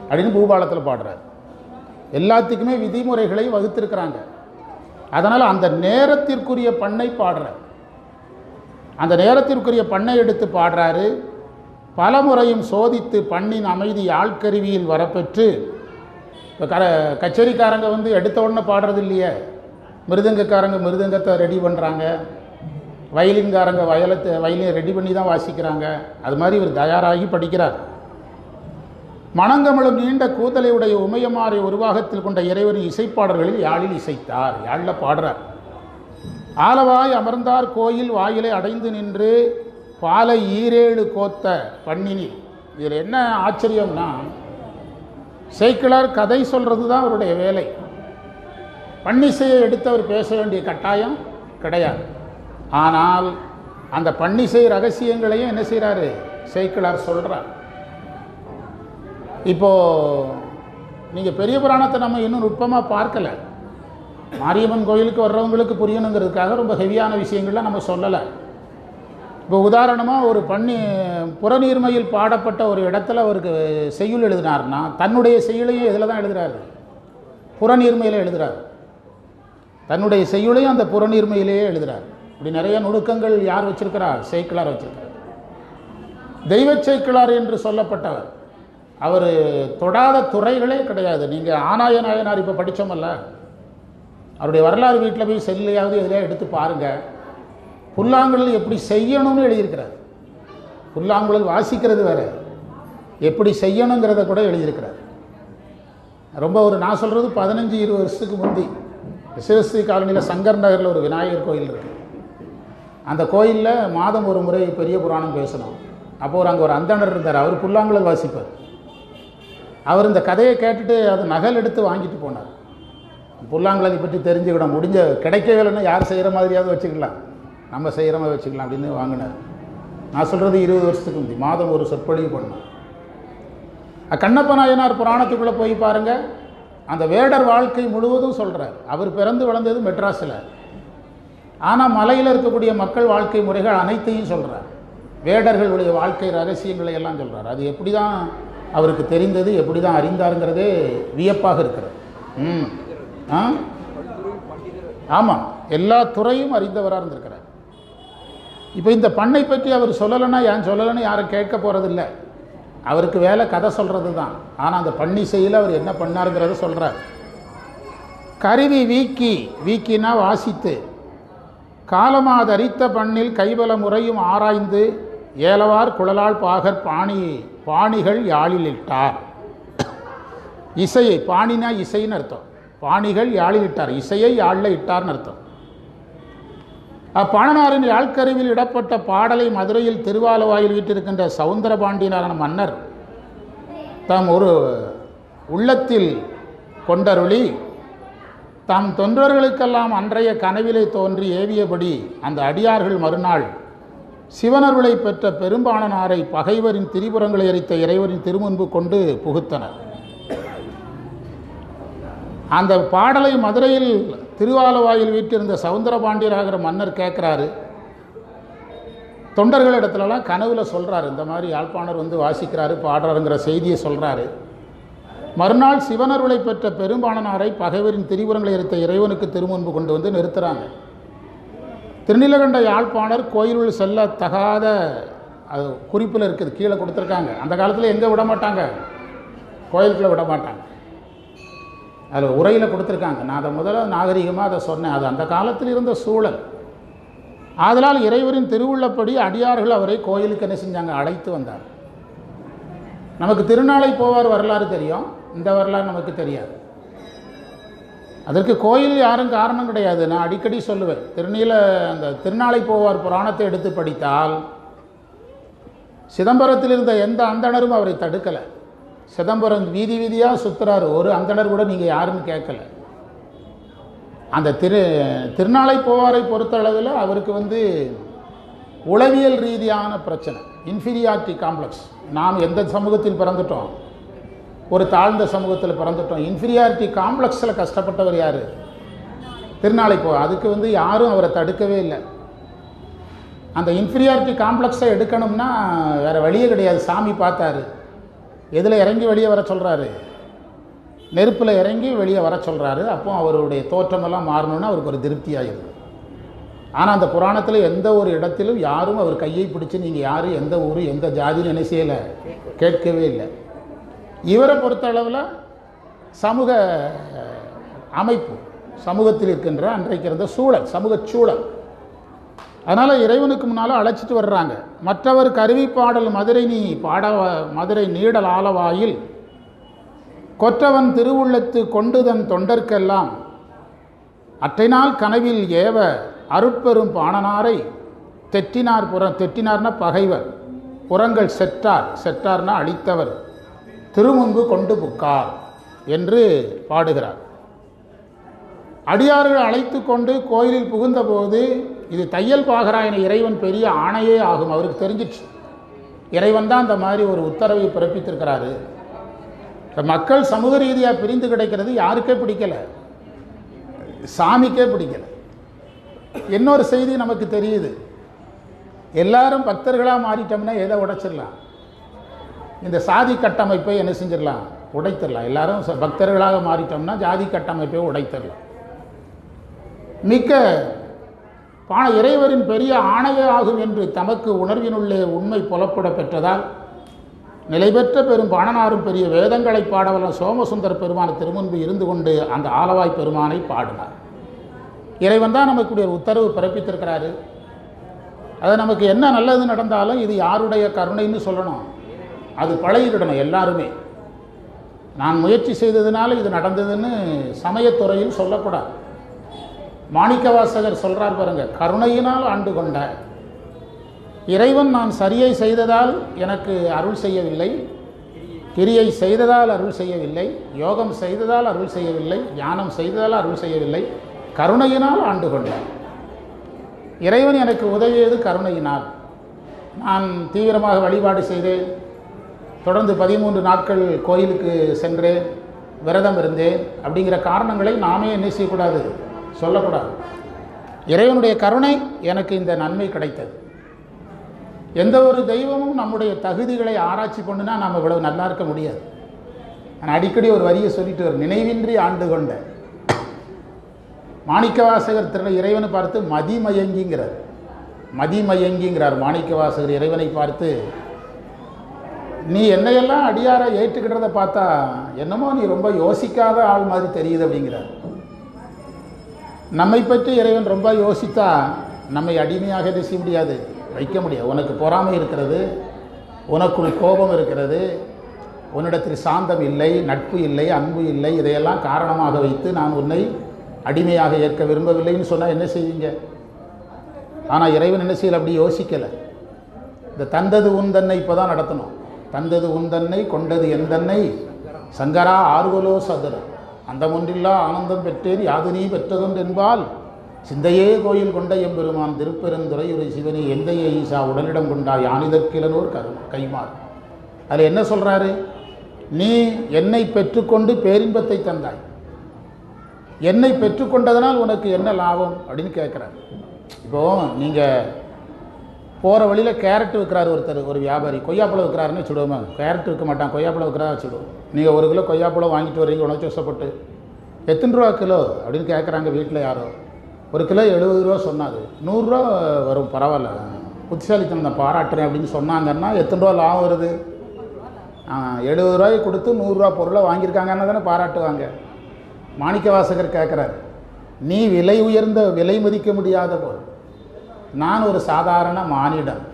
அப்படின்னு பூபாலத்தில் பாடுறார். எல்லாத்துக்குமே விதிமுறைகளை வகுத்திருக்கிறாங்க. அதனால் அந்த நேரத்திற்குரிய பண்ணை பாடுறார். அந்த நேரத்திற்குரிய பண்ணை எடுத்து பாடுறாரு. பல முறையும் சோதித்து பண்ணின் அமைதி ஆழ்கருவியில் வரப்பெற்று. இப்போ கச்சேரிக்காரங்க வந்து எடுத்த உடனே பாடுறது இல்லையே, மிருதங்கக்காரங்க மிருதங்கத்தை ரெடி பண்ணுறாங்க, வயலின்காரங்க வயலின் ரெடி பண்ணி தான் வாசிக்கிறாங்க. அது மாதிரி இவர் தயாராகி படிக்கிறார். மணங்கமலும் நீண்ட கூதலை உடைய உமையமாரை உருவாகத்தில் கொண்ட இறைவரின் இசைப்பாடல்களில் யாழில் இசைத்தார், யாழில் பாடுறார். ஆலவாய் அமர்ந்தார் கோயில் வாயிலை அடைந்து நின்று பாலை ஈரேழு கோத்த பண்ணினில். இதில் என்ன ஆச்சரியம்னா, சேக்கிழார் கதை சொல்கிறது தான் அவருடைய வேலை. பன்னிசையை எடுத்து அவர் பேச வேண்டிய கட்டாயம் கிடையாது. ஆனால் அந்த பன்னிசை ரகசியங்களையும் என்ன செய்கிறாரு, சேக்கிழார் சொல்கிறார். இப்போது நீங்கள் பெரிய புராணத்தை நம்ம இன்னும் நுட்பமாக பார்க்கலை. மாரியம்மன் கோயிலுக்கு வர்றவங்களுக்கு புரியணுங்கிறதுக்காக ரொம்ப ஹெவியான விஷயங்கள்லாம் நம்ம சொல்லலை. இப்போ உதாரணமாக ஒரு புறநீர்மையில் பாடப்பட்ட ஒரு இடத்துல அவருக்கு செய்யுள் எழுதினார்னா தன்னுடைய செய்யுளையும் இதில் தான் எழுதுகிறாரு, புறநீர்மையில் எழுதுகிறார். தன்னுடைய செய்யுளையும் அந்த புறநீர்மையிலேயே எழுதுகிறார். இப்படி நிறைய நுணுக்கங்கள் யார் வச்சிருக்கிறார், சேக்கிழார் வச்சிருக்கிறார். தெய்வ சேக்கிழார் என்று சொல்லப்பட்டவர். அவர் தொடாத துறைகளே கிடையாது. நீங்கள் ஆனாய நாயனார் இப்போ படித்தோமல்ல, அவருடைய வரலாறு வீட்டில் போய் செல்லையாவது எதிலே எடுத்து பாருங்கள். புல்லாங்குழல் எப்படி செய்யணும்னு எழுதியிருக்கிறார். புல்லாங்குழல் வாசிக்கிறது வேறு, எப்படி செய்யணுங்கிறத கூட எழுதியிருக்கிறார். ரொம்ப நான் சொல்கிறது 15-20 வருஷத்துக்கு முந்தி சிவஸ்ரீ காலனியில் சங்கர் நகரில் ஒரு விநாயகர் கோயில் இருக்குது. அந்த கோயிலில் மாதம் ஒரு முறை பெரிய புராணம் பேசணும். அப்போது அங்கே ஒரு அந்தணர் இருந்தார், அவர் புல்லாங்குழல் வாசிப்பார். அவர் இந்த கதையை கேட்டுட்டு அது நகல் எடுத்து வாங்கிட்டு போனார். புல்லாங்குழலை பற்றி தெரிஞ்சுக்கிடும், முடிஞ்ச கிடைக்கவில்லைன்னா யார் செய்கிற மாதிரியாவது வச்சுக்கலாம், நம்ம செய்கிற மாதிரி வச்சுக்கலாம் அப்படின்னு வாங்கினார். நான் சொல்கிறது 20 வருஷத்துக்கு முந்தி மாதம் ஒரு சொற்பொழிவு பண்ணோம். கண்ணப்ப நாயனார் புராணத்துக்குள்ளே போய் பாருங்கள், அந்த வேடர் வாழ்க்கை முழுவதும் சொல்கிறார். அவர் பிறந்து வளர்ந்தது மெட்ராஸில், ஆனால் மலையில் இருக்கக்கூடிய மக்கள் வாழ்க்கை முறைகள் அனைத்தையும் சொல்கிறார். வேடர்களுடைய வாழ்க்கை ரகசியங்களை எல்லாம் சொல்கிறார். அது எப்படி தான் அவருக்கு தெரிந்தது, எப்படி தான் அறிந்தாருங்கிறதே வியப்பாக இருக்கிறது. ஆமாம், எல்லா துறையும் அறிந்தவராக இருந்திருக்கிறார். இப்போ இந்த பண்ணை பற்றி அவர் சொல்லலைன்னா ஏன் சொல்லலைன்னு யாரும் கேட்க போகிறதில்லை. அவருக்கு வேலை கதை சொல்கிறது தான். ஆனால் அந்த பன்னிசையில் அவர் என்ன பண்ணாருங்கிறத சொல்கிறார். கருவி வீக்கினா வாசித்து, காலமாதரித்த பண்ணில் கைபல முறையும் ஆராய்ந்து ஏலவார் குழலால் பாகர் பாணிகள் யாழில் இட்டார். இசையை, பாணினா இசைன்னு அர்த்தம், பாணிகள் யாழில் இட்டார், இசையை யாழில் இட்டார்னு அர்த்தம். அப்பாணனாரின் யாழ்கருவில் இடப்பட்ட பாடலை மதுரையில் திருவாலவாயில் வீட்டிருக்கின்ற சவுந்தரபாண்டியனான மன்னர் தாம் ஒரு உள்ளத்தில் கொண்டருளி தாம் தொண்டர்களுக்கெல்லாம் அன்றைய கனவிலே தோன்றி ஏவியபடி அந்த அடியார்கள் மறுநாள் சிவனருளை பெற்ற பெரும்பாணனாரை பகைவரின் திரிபுரங்களை எரித்த இறைவரின் திருமுன்பு கொண்டு புகுத்தனர். அந்த பாடலை மதுரையில் திருவாலவாயில் வீட்டிருந்த சவுந்தரபாண்டியராகிற மன்னர் கேட்குறாரு. தொண்டர்களிடத்துலலாம் கனவுல சொல்கிறாரு, இந்த மாதிரி யாழ்ப்பாணர் வந்து வாசிக்கிறாரு பாடுறாருங்கிற செய்தியை சொல்கிறாரு. மறுநாள் சிவனருளை பெற்ற பெரும்பாணனாரை பகைவரின் திரிபுரங்களை எரித்த இறைவனுக்கு திருமுன்பு கொண்டு வந்து நிறுத்துகிறாங்க. திருநீலகண்ட யாழ்ப்பாணர் கோயிலுள் செல்ல தகாத அது குறிப்பில் இருக்குது, கீழே கொடுத்துருக்காங்க. அந்த காலத்தில் எங்கே விட மாட்டாங்க, கோயிலுக்குள்ளே விட மாட்டாங்க. அதில் உரையில் கொடுத்துருக்காங்க. நான் அதை முதல்ல நாகரிகமாக அதை சொன்னேன். அது அந்த காலத்தில் இருந்த சூழல். ஆதலால் இறைவரின் திருவுள்ளப்படி அடியார்கள் அவரை கோயிலுக்கு என்ன செஞ்சாங்க, அழைத்து வந்தார். நமக்கு திருநாளை போவார் வரலாறு தெரியும், இந்த வரலாறு நமக்கு தெரியாது. அதற்கு கோயில் யாரும் காரணம் கிடையாது. நான் அடிக்கடி சொல்லுவேன், அந்த திருநாளை போவார் புராணத்தை எடுத்து படித்தால் சிதம்பரத்தில் இருந்த எந்த அந்தணரும் அவரை தடுக்கலை. சிதம்பரம் வீதி வீதியாக சுற்றுறாரு, ஒரு அந்தணர் கூட நீங்கள் யாருன்னு கேட்கல. அந்த திருநாளை போவாரை பொறுத்தளவில் அவருக்கு வந்து உளவியல் ரீதியான பிரச்சனை, இன்ஃபீரியாரிட்டி காம்ப்ளெக்ஸ். நாம் எந்த சமூகத்தில் பிறந்துட்டோம், ஒரு தாழ்ந்த சமூகத்தில் பிறந்துட்டோம். இன்ஃபீரியாரிட்டி காம்ப்ளெக்ஸில் கஷ்டப்பட்டவர் யார், திருநாளை போ. அதுக்கு வந்து யாரும் அவரை தடுக்கவே இல்லை. அந்த இன்ஃபீரியாரிட்டி காம்ப்ளெக்ஸை எடுக்கணும்னா வேறு வழியே கிடையாது. சாமி பார்த்தாரு, எதில் இறங்கி வெளியே வர சொல்கிறாரு, நெருப்பில் இறங்கி வெளியே வர சொல்கிறாரு. அப்போ அவருடைய தோற்றமெல்லாம் மாறணுன்னா அவருக்கு ஒரு திருப்தி ஆகிடுது. ஆனால் அந்த புராணத்தில் எந்த ஒரு இடத்திலும் யாரும் அவர் கையை பிடிச்சி நீங்கள் யார், எந்த ஊர், எந்த ஜாதின்னு என்ன செய்யலை, கேட்கவே இல்லை. இவரை பொறுத்தளவில் சமூக அமைப்பு, சமூகத்தில் இருக்கின்ற அன்றைக்கு இருந்த சூழல், சமூக சூழல், அதனால் இறைவனுக்கு முன்னால் அழைச்சிட்டு வர்றாங்க. மற்றவர் கருவி பாடல் மதுரை நீ பாட மதுரை நீடல் ஆலவாயில் கொற்றவன் திருவுள்ளத்து கொண்டுதன் தொண்டர்க்கெல்லாம் அற்றைநாள் கனவில் ஏவ அருட்பெரும் பாணனாரை தெற்றினார் தெற்றினார்னா பகைவர், புறங்கள் செற்றார்னா அழித்தவர், திருமுன்பு கொண்டு புக்கார் என்று பாடுகிறார். அடியார்கள் அழைத்து கொண்டு கோயிலில் புகுந்தபோது இது தையல் பாகராயன இறைவன் பெரிய ஆணையே ஆகும். அவருக்கு தெரிஞ்சிச்சு இறைவன் தான் அந்த மாதிரி ஒரு உத்தரவை பிறப்பித்திருக்கிறாரு. மக்கள் சமூக ரீதியாக பிரிந்து கிடைக்கிறது யாருக்கே பிடிக்கலை, சாமிக்கே பிடிக்கலை. இன்னொரு செய்தி நமக்கு தெரியுது, எல்லாரும் பக்தர்களாக மாறிட்டோம்னா எதை உடைச்சிடலாம், இந்த சாதி கட்டமைப்பை என்ன செஞ்சிடலாம், உடைத்திடலாம். எல்லாரும் பக்தர்களாக மாறிட்டோம்னா ஜாதி கட்டமைப்பை உடைத்திடலாம். மிக்க இறைவரின் பெரிய ஆணையே ஆகும் என்று தமக்கு உணர்வினுள்ளே உண்மை புலப்பட பெற்றதால் நிலைபெற்ற பெரும் பாணனாரும் பெரிய வேதங்களை பாடவல்ல சோமசுந்தர பெருமான திருமுன்பு இருந்து கொண்டு அந்த ஆலவாய் பெருமானை பாடினார். இறைவன் தான் நமக்கு ஒரு உத்தரவு பிறப்பித்திருக்கிறாரு. அது நமக்கு என்ன நல்லது நடந்தாலும் இது யாருடைய கருணைன்னு சொல்லணும், அது பழகிடணும் எல்லாருமே. நான் முயற்சி செய்ததுனால இது நடந்ததுன்னு சமயத்துறையில் சொல்லக்கூடாது. மாணிக்கவாசகர் சொல்கிறார் பாருங்க, கருணையினால் ஆண்டு கொண்ட இறைவன் நான் சரியை செய்ததால் எனக்கு அருள் செய்யவில்லை, கிரியை செய்ததால் அருள் செய்யவில்லை, யோகம் செய்ததால் அருள் செய்யவில்லை, ஞானம் செய்ததால் அருள் செய்யவில்லை, கருணையினால் ஆண்டு கொண்டார். இறைவன் எனக்கு உதவியது கருணையினால். நான் தீவிரமாக வழிபாடு செய்தேன், தொடர்ந்து 13 நாட்கள் கோயிலுக்கு சென்றேன், விரதம் இருந்தேன். அப்படிங்கிற காரணங்களை நாமே என்ன செய்யக்கூடாது, சொல்லக்கூடாது. இறைவனுடைய கருணை எனக்கு இந்த நன்மை கிடைத்தது. எந்த ஒரு தெய்வமும் நம்முடைய தகுதிகளை ஆராய்ச்சி பண்ணுனா நாம் இவ்வளவு நல்லா இருக்க முடியாது. நான் அடிக்கடி ஒரு வரியை சொல்லிட்டு ஒரு நினைவின்றி ஆண்டு கொண்ட மாணிக்கவாசகர் இறைவனை பார்த்து மதிமயங்கிங்கிறார். மதிமயங்கிங்கிறார் மாணிக்கவாசகர் இறைவனை பார்த்து, நீ என்னையெல்லாம் அடியாரை ஏற்றுக்கிட்டதை பார்த்தா என்னமோ நீ ரொம்ப யோசிக்காத ஆள் மாதிரி தெரியுது அப்படிங்கிறார். நம்மை பற்றி இறைவன் ரொம்ப யோசித்தா நம்மை அடிமையாக செய்ய முடியாது, வைக்க முடியாது. உனக்கு பொறாமை இருக்கிறது, உனக்குள் கோபம் இருக்கிறது, உன்னிடத்தில் சாந்தம் இல்லை, நட்பு இல்லை, அன்பு இல்லை, இதையெல்லாம் காரணமாக வைத்து நான் உன்னை அடிமையாக ஏற்க விரும்பவில்லைன்னு சொன்னால் என்ன செய்வீங்க? ஆனால் இறைவன் என்ன செய்யலை, அப்படி யோசிக்கலை. இந்த தந்தது உந்தன்னை இப்போ தான் நடத்தணும். தந்தது உந்தன்னை கொண்டது எந்தன்னை சங்கரா ஆர்வலோ சதுர அந்த ஒன்றில்லா ஆனந்தம் பெற்றேன் யாது நீ பெற்றதொன்று என்பால் சிந்தையே கோயில் கொண்ட எம்பெருமான் திருப்பெருந்துறை ஒரு சிவனி எந்தைய ஈசா உடலிடம் கொண்டா யானிதற்கிலனோர் கைமாறு. அதில் என்ன சொல்கிறாரு, நீ என்னை பெற்றுக்கொண்டு பேரின்பத்தை தந்தாய், என்னை பெற்றுக்கொண்டதனால் உனக்கு என்ன லாபம் அப்படின்னு கேட்குறாரு. இப்போது நீங்கள் போகிற வழியில் கேரட் விற்கிறாரு ஒருத்தர், ஒரு வியாபாரி கொய்யாப்பழம் விற்கிறாருன்னு வச்சுடுவோமா, கேரட் விற்க மாட்டான், கொய்யாப்பழம் விற்கிறதா வச்சுடுவோம். நீங்கள் 1 கிலோ கொய்யாப்பழம் வாங்கிட்டு வரீங்க உணர்ச்சி வசப்பட்டு, எத்தனை ரூபா கிலோ அப்படின்னு கேட்குறாங்க வீட்டில் யாரோ. 1 கிலோ 70 ரூபா சொன்னார், 100 ரூபா வரும், பரவாயில்ல புத்திசாலித்தனம் நான் பாராட்டுறேன் அப்படின்னு சொன்னாங்கன்னா எத்தனை ரூபா லாபம் வருது? 70 ரூபாய் கொடுத்து 100 ரூபா பொருளை வாங்கியிருக்காங்கன்னு தானே பாராட்டுவாங்க. மாணிக்கவாசகர் கேட்குறாரு, நீ விலை உயர்ந்த விலை மதிக்க முடியாத பொருள், நான் ஒரு சாதாரண மானிடம்,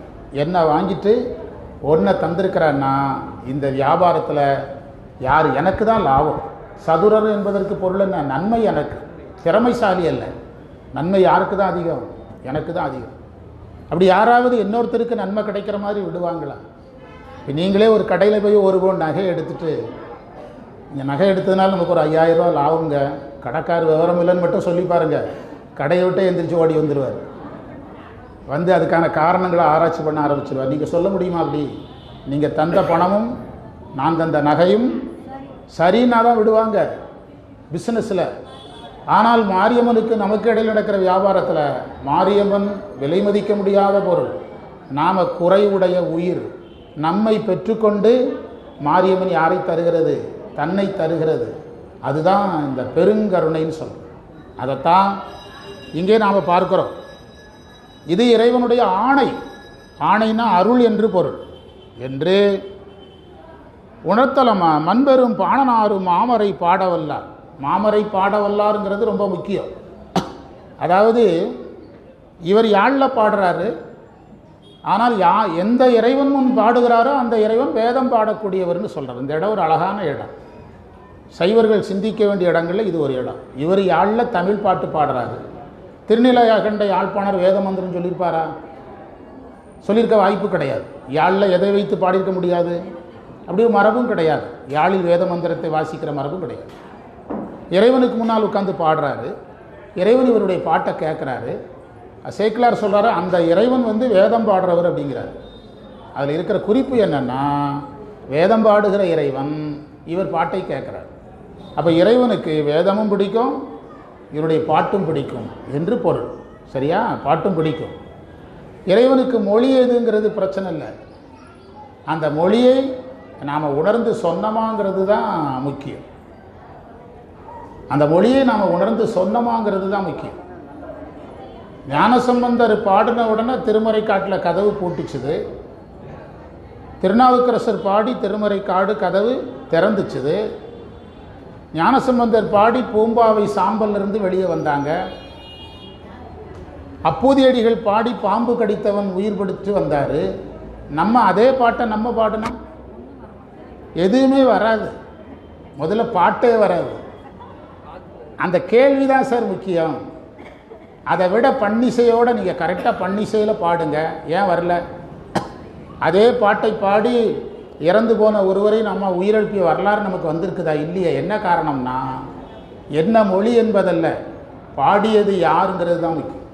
என்னை வாங்கிட்டு ஒன்றை தந்திருக்கிறேன்னா இந்த வியாபாரத்தில் யார் எனக்கு தான் லாபம். சதுரர் என்பதற்கு பொருள் என்ன, நன்மை எனக்கு, திறமைசாலி அல்ல, நன்மை யாருக்கு தான் அதிகம், எனக்கு தான் அதிகம். அப்படி யாராவது இன்னொருத்தருக்கு நன்மை கிடைக்கிற மாதிரி விடுவாங்களா? இப்போ நீங்களே ஒரு கடையில் போய் 1 பவுன் நகை எடுத்துகிட்டு, இங்கே நகை எடுத்ததுனால நமக்கு ஒரு 5000 ரூபா லாபங்க, கடைக்கார் விவரம் இல்லைன்னு மட்டும் சொல்லி பாருங்கள், கடையை விட்டு எந்திரிச்சு ஓடி வந்துடுவார். வந்து அதுக்கான காரணங்களை ஆராய்ச்சி பண்ண ஆரம்பிச்சிடுவார். நீங்கள் சொல்ல முடியுமா அப்படி? நீங்கள் தந்த பணமும் நான் தந்த நகையும் சரின்னா தான் விடுவாங்க பிஸ்னஸில். ஆனால் மாரியம்மனுக்கு நமக்கு இடையில் நடக்கிற வியாபாரத்தில் மாரியம்மன் விலை மதிக்க முடியாத பொருள், நாம் குறைவுடைய உயிர். நம்மை பெற்றுக்கொண்டு மாரியம்மன் யாரை தருகிறது, தன்னை தருகிறது. அதுதான் இந்த பெருங்கருணைன்னு சொல்கிறோம். அதைத்தான் இங்கே நாம் பார்க்குறோம். இது இறைவனுடைய ஆணை. ஆணைனா அருள் என்று பொருள் என்று உணர்த்தலமா. மண்பெரும் பாணனாரும் மாமரை பாடவல்லார். மாமரை பாடவல்லாருங்கிறது ரொம்ப முக்கியம். அதாவது இவர் யாழில் பாடுறாரு, ஆனால் எந்த இறைவன் முன் பாடுகிறாரோ அந்த இறைவன் வேதம் பாடக்கூடியவர்னு சொல்கிறார். இந்த இடம் ஒரு அழகான இடம். சைவர்கள் சிந்திக்க வேண்டிய இடங்களில் இது ஒரு இடம். இவர் யாழில் தமிழ் பாட்டு பாடுறாரு. திருநிலையாகண்ட யாழ்ப்பாணர் வேத மந்திரம் சொல்லியிருப்பாரா? சொல்லியிருக்க வாய்ப்பு கிடையாது. யாழில் எதை வைத்து பாடியிருக்க முடியாது. அப்படியே மரபும் கிடையாது. யாழில் வேத மந்திரத்தை வாசிக்கிற மரபும் கிடையாது. இறைவனுக்கு முன்னால் உட்காந்து பாடுறாரு. இறைவன் இவருடைய பாட்டை கேட்குறாரு. சேக்கிலார் சொல்கிறாரு, அந்த இறைவன் வேதம் பாடுறவர் அப்படிங்கிறார். அதில் இருக்கிற குறிப்பு என்னென்னா, வேதம் பாடுகிற இறைவன் இவர் பாட்டை கேட்குறார். அப்போ இறைவனுக்கு வேதமும் பிடிக்கும், இவருடைய பாட்டும் பிடிக்கும் என்று பொருள். சரியா? பாட்டும் பிடிக்கும். இறைவனுக்கு மொழி எதுங்கிறது பிரச்சனை இல்லை. அந்த மொழியை நாம் உணர்ந்து சொன்னமாங்கிறது தான் முக்கியம். அந்த மொழியை நாம் உணர்ந்து சொன்னமாங்கிறது தான் முக்கியம். ஞானசம்பந்தர் பாடின உடனே திருமறை காட்டில் கதவு பூட்டிச்சுது. திருநாவுக்கரசர் பாடி திருமறை காடு கதவு திறந்துச்சுது. ஞானசம்பந்தர் பாடி பூம்பாவை சாம்பலிருந்து வெளியே வந்தாங்க. அப்பூதியடிகள் பாடி பாம்பு கடித்தவன் உயிர் படுத்து வந்தார். நம்ம அதே பாட்டை நம்ம பாடினோம், எதுவுமே வராது. முதல்ல பாட்டே வராது. அந்த கேள்வி தான் சார் முக்கியம். அதை விட பன்னிசையோடு நீங்கள் கரெக்டாக பன்னிசையில் பாடுங்க. ஏன் வரல? அதே பாட்டை பாடி இறந்து போன ஒருவரை நம்ம உயிரெழுப்பிய வரலாறு நமக்கு வந்திருக்குதா? இல்லையே. என்ன காரணம்னா, என்ன மொழி என்பதல்ல, பாடியது யாருங்கிறது தான் முக்கியம்.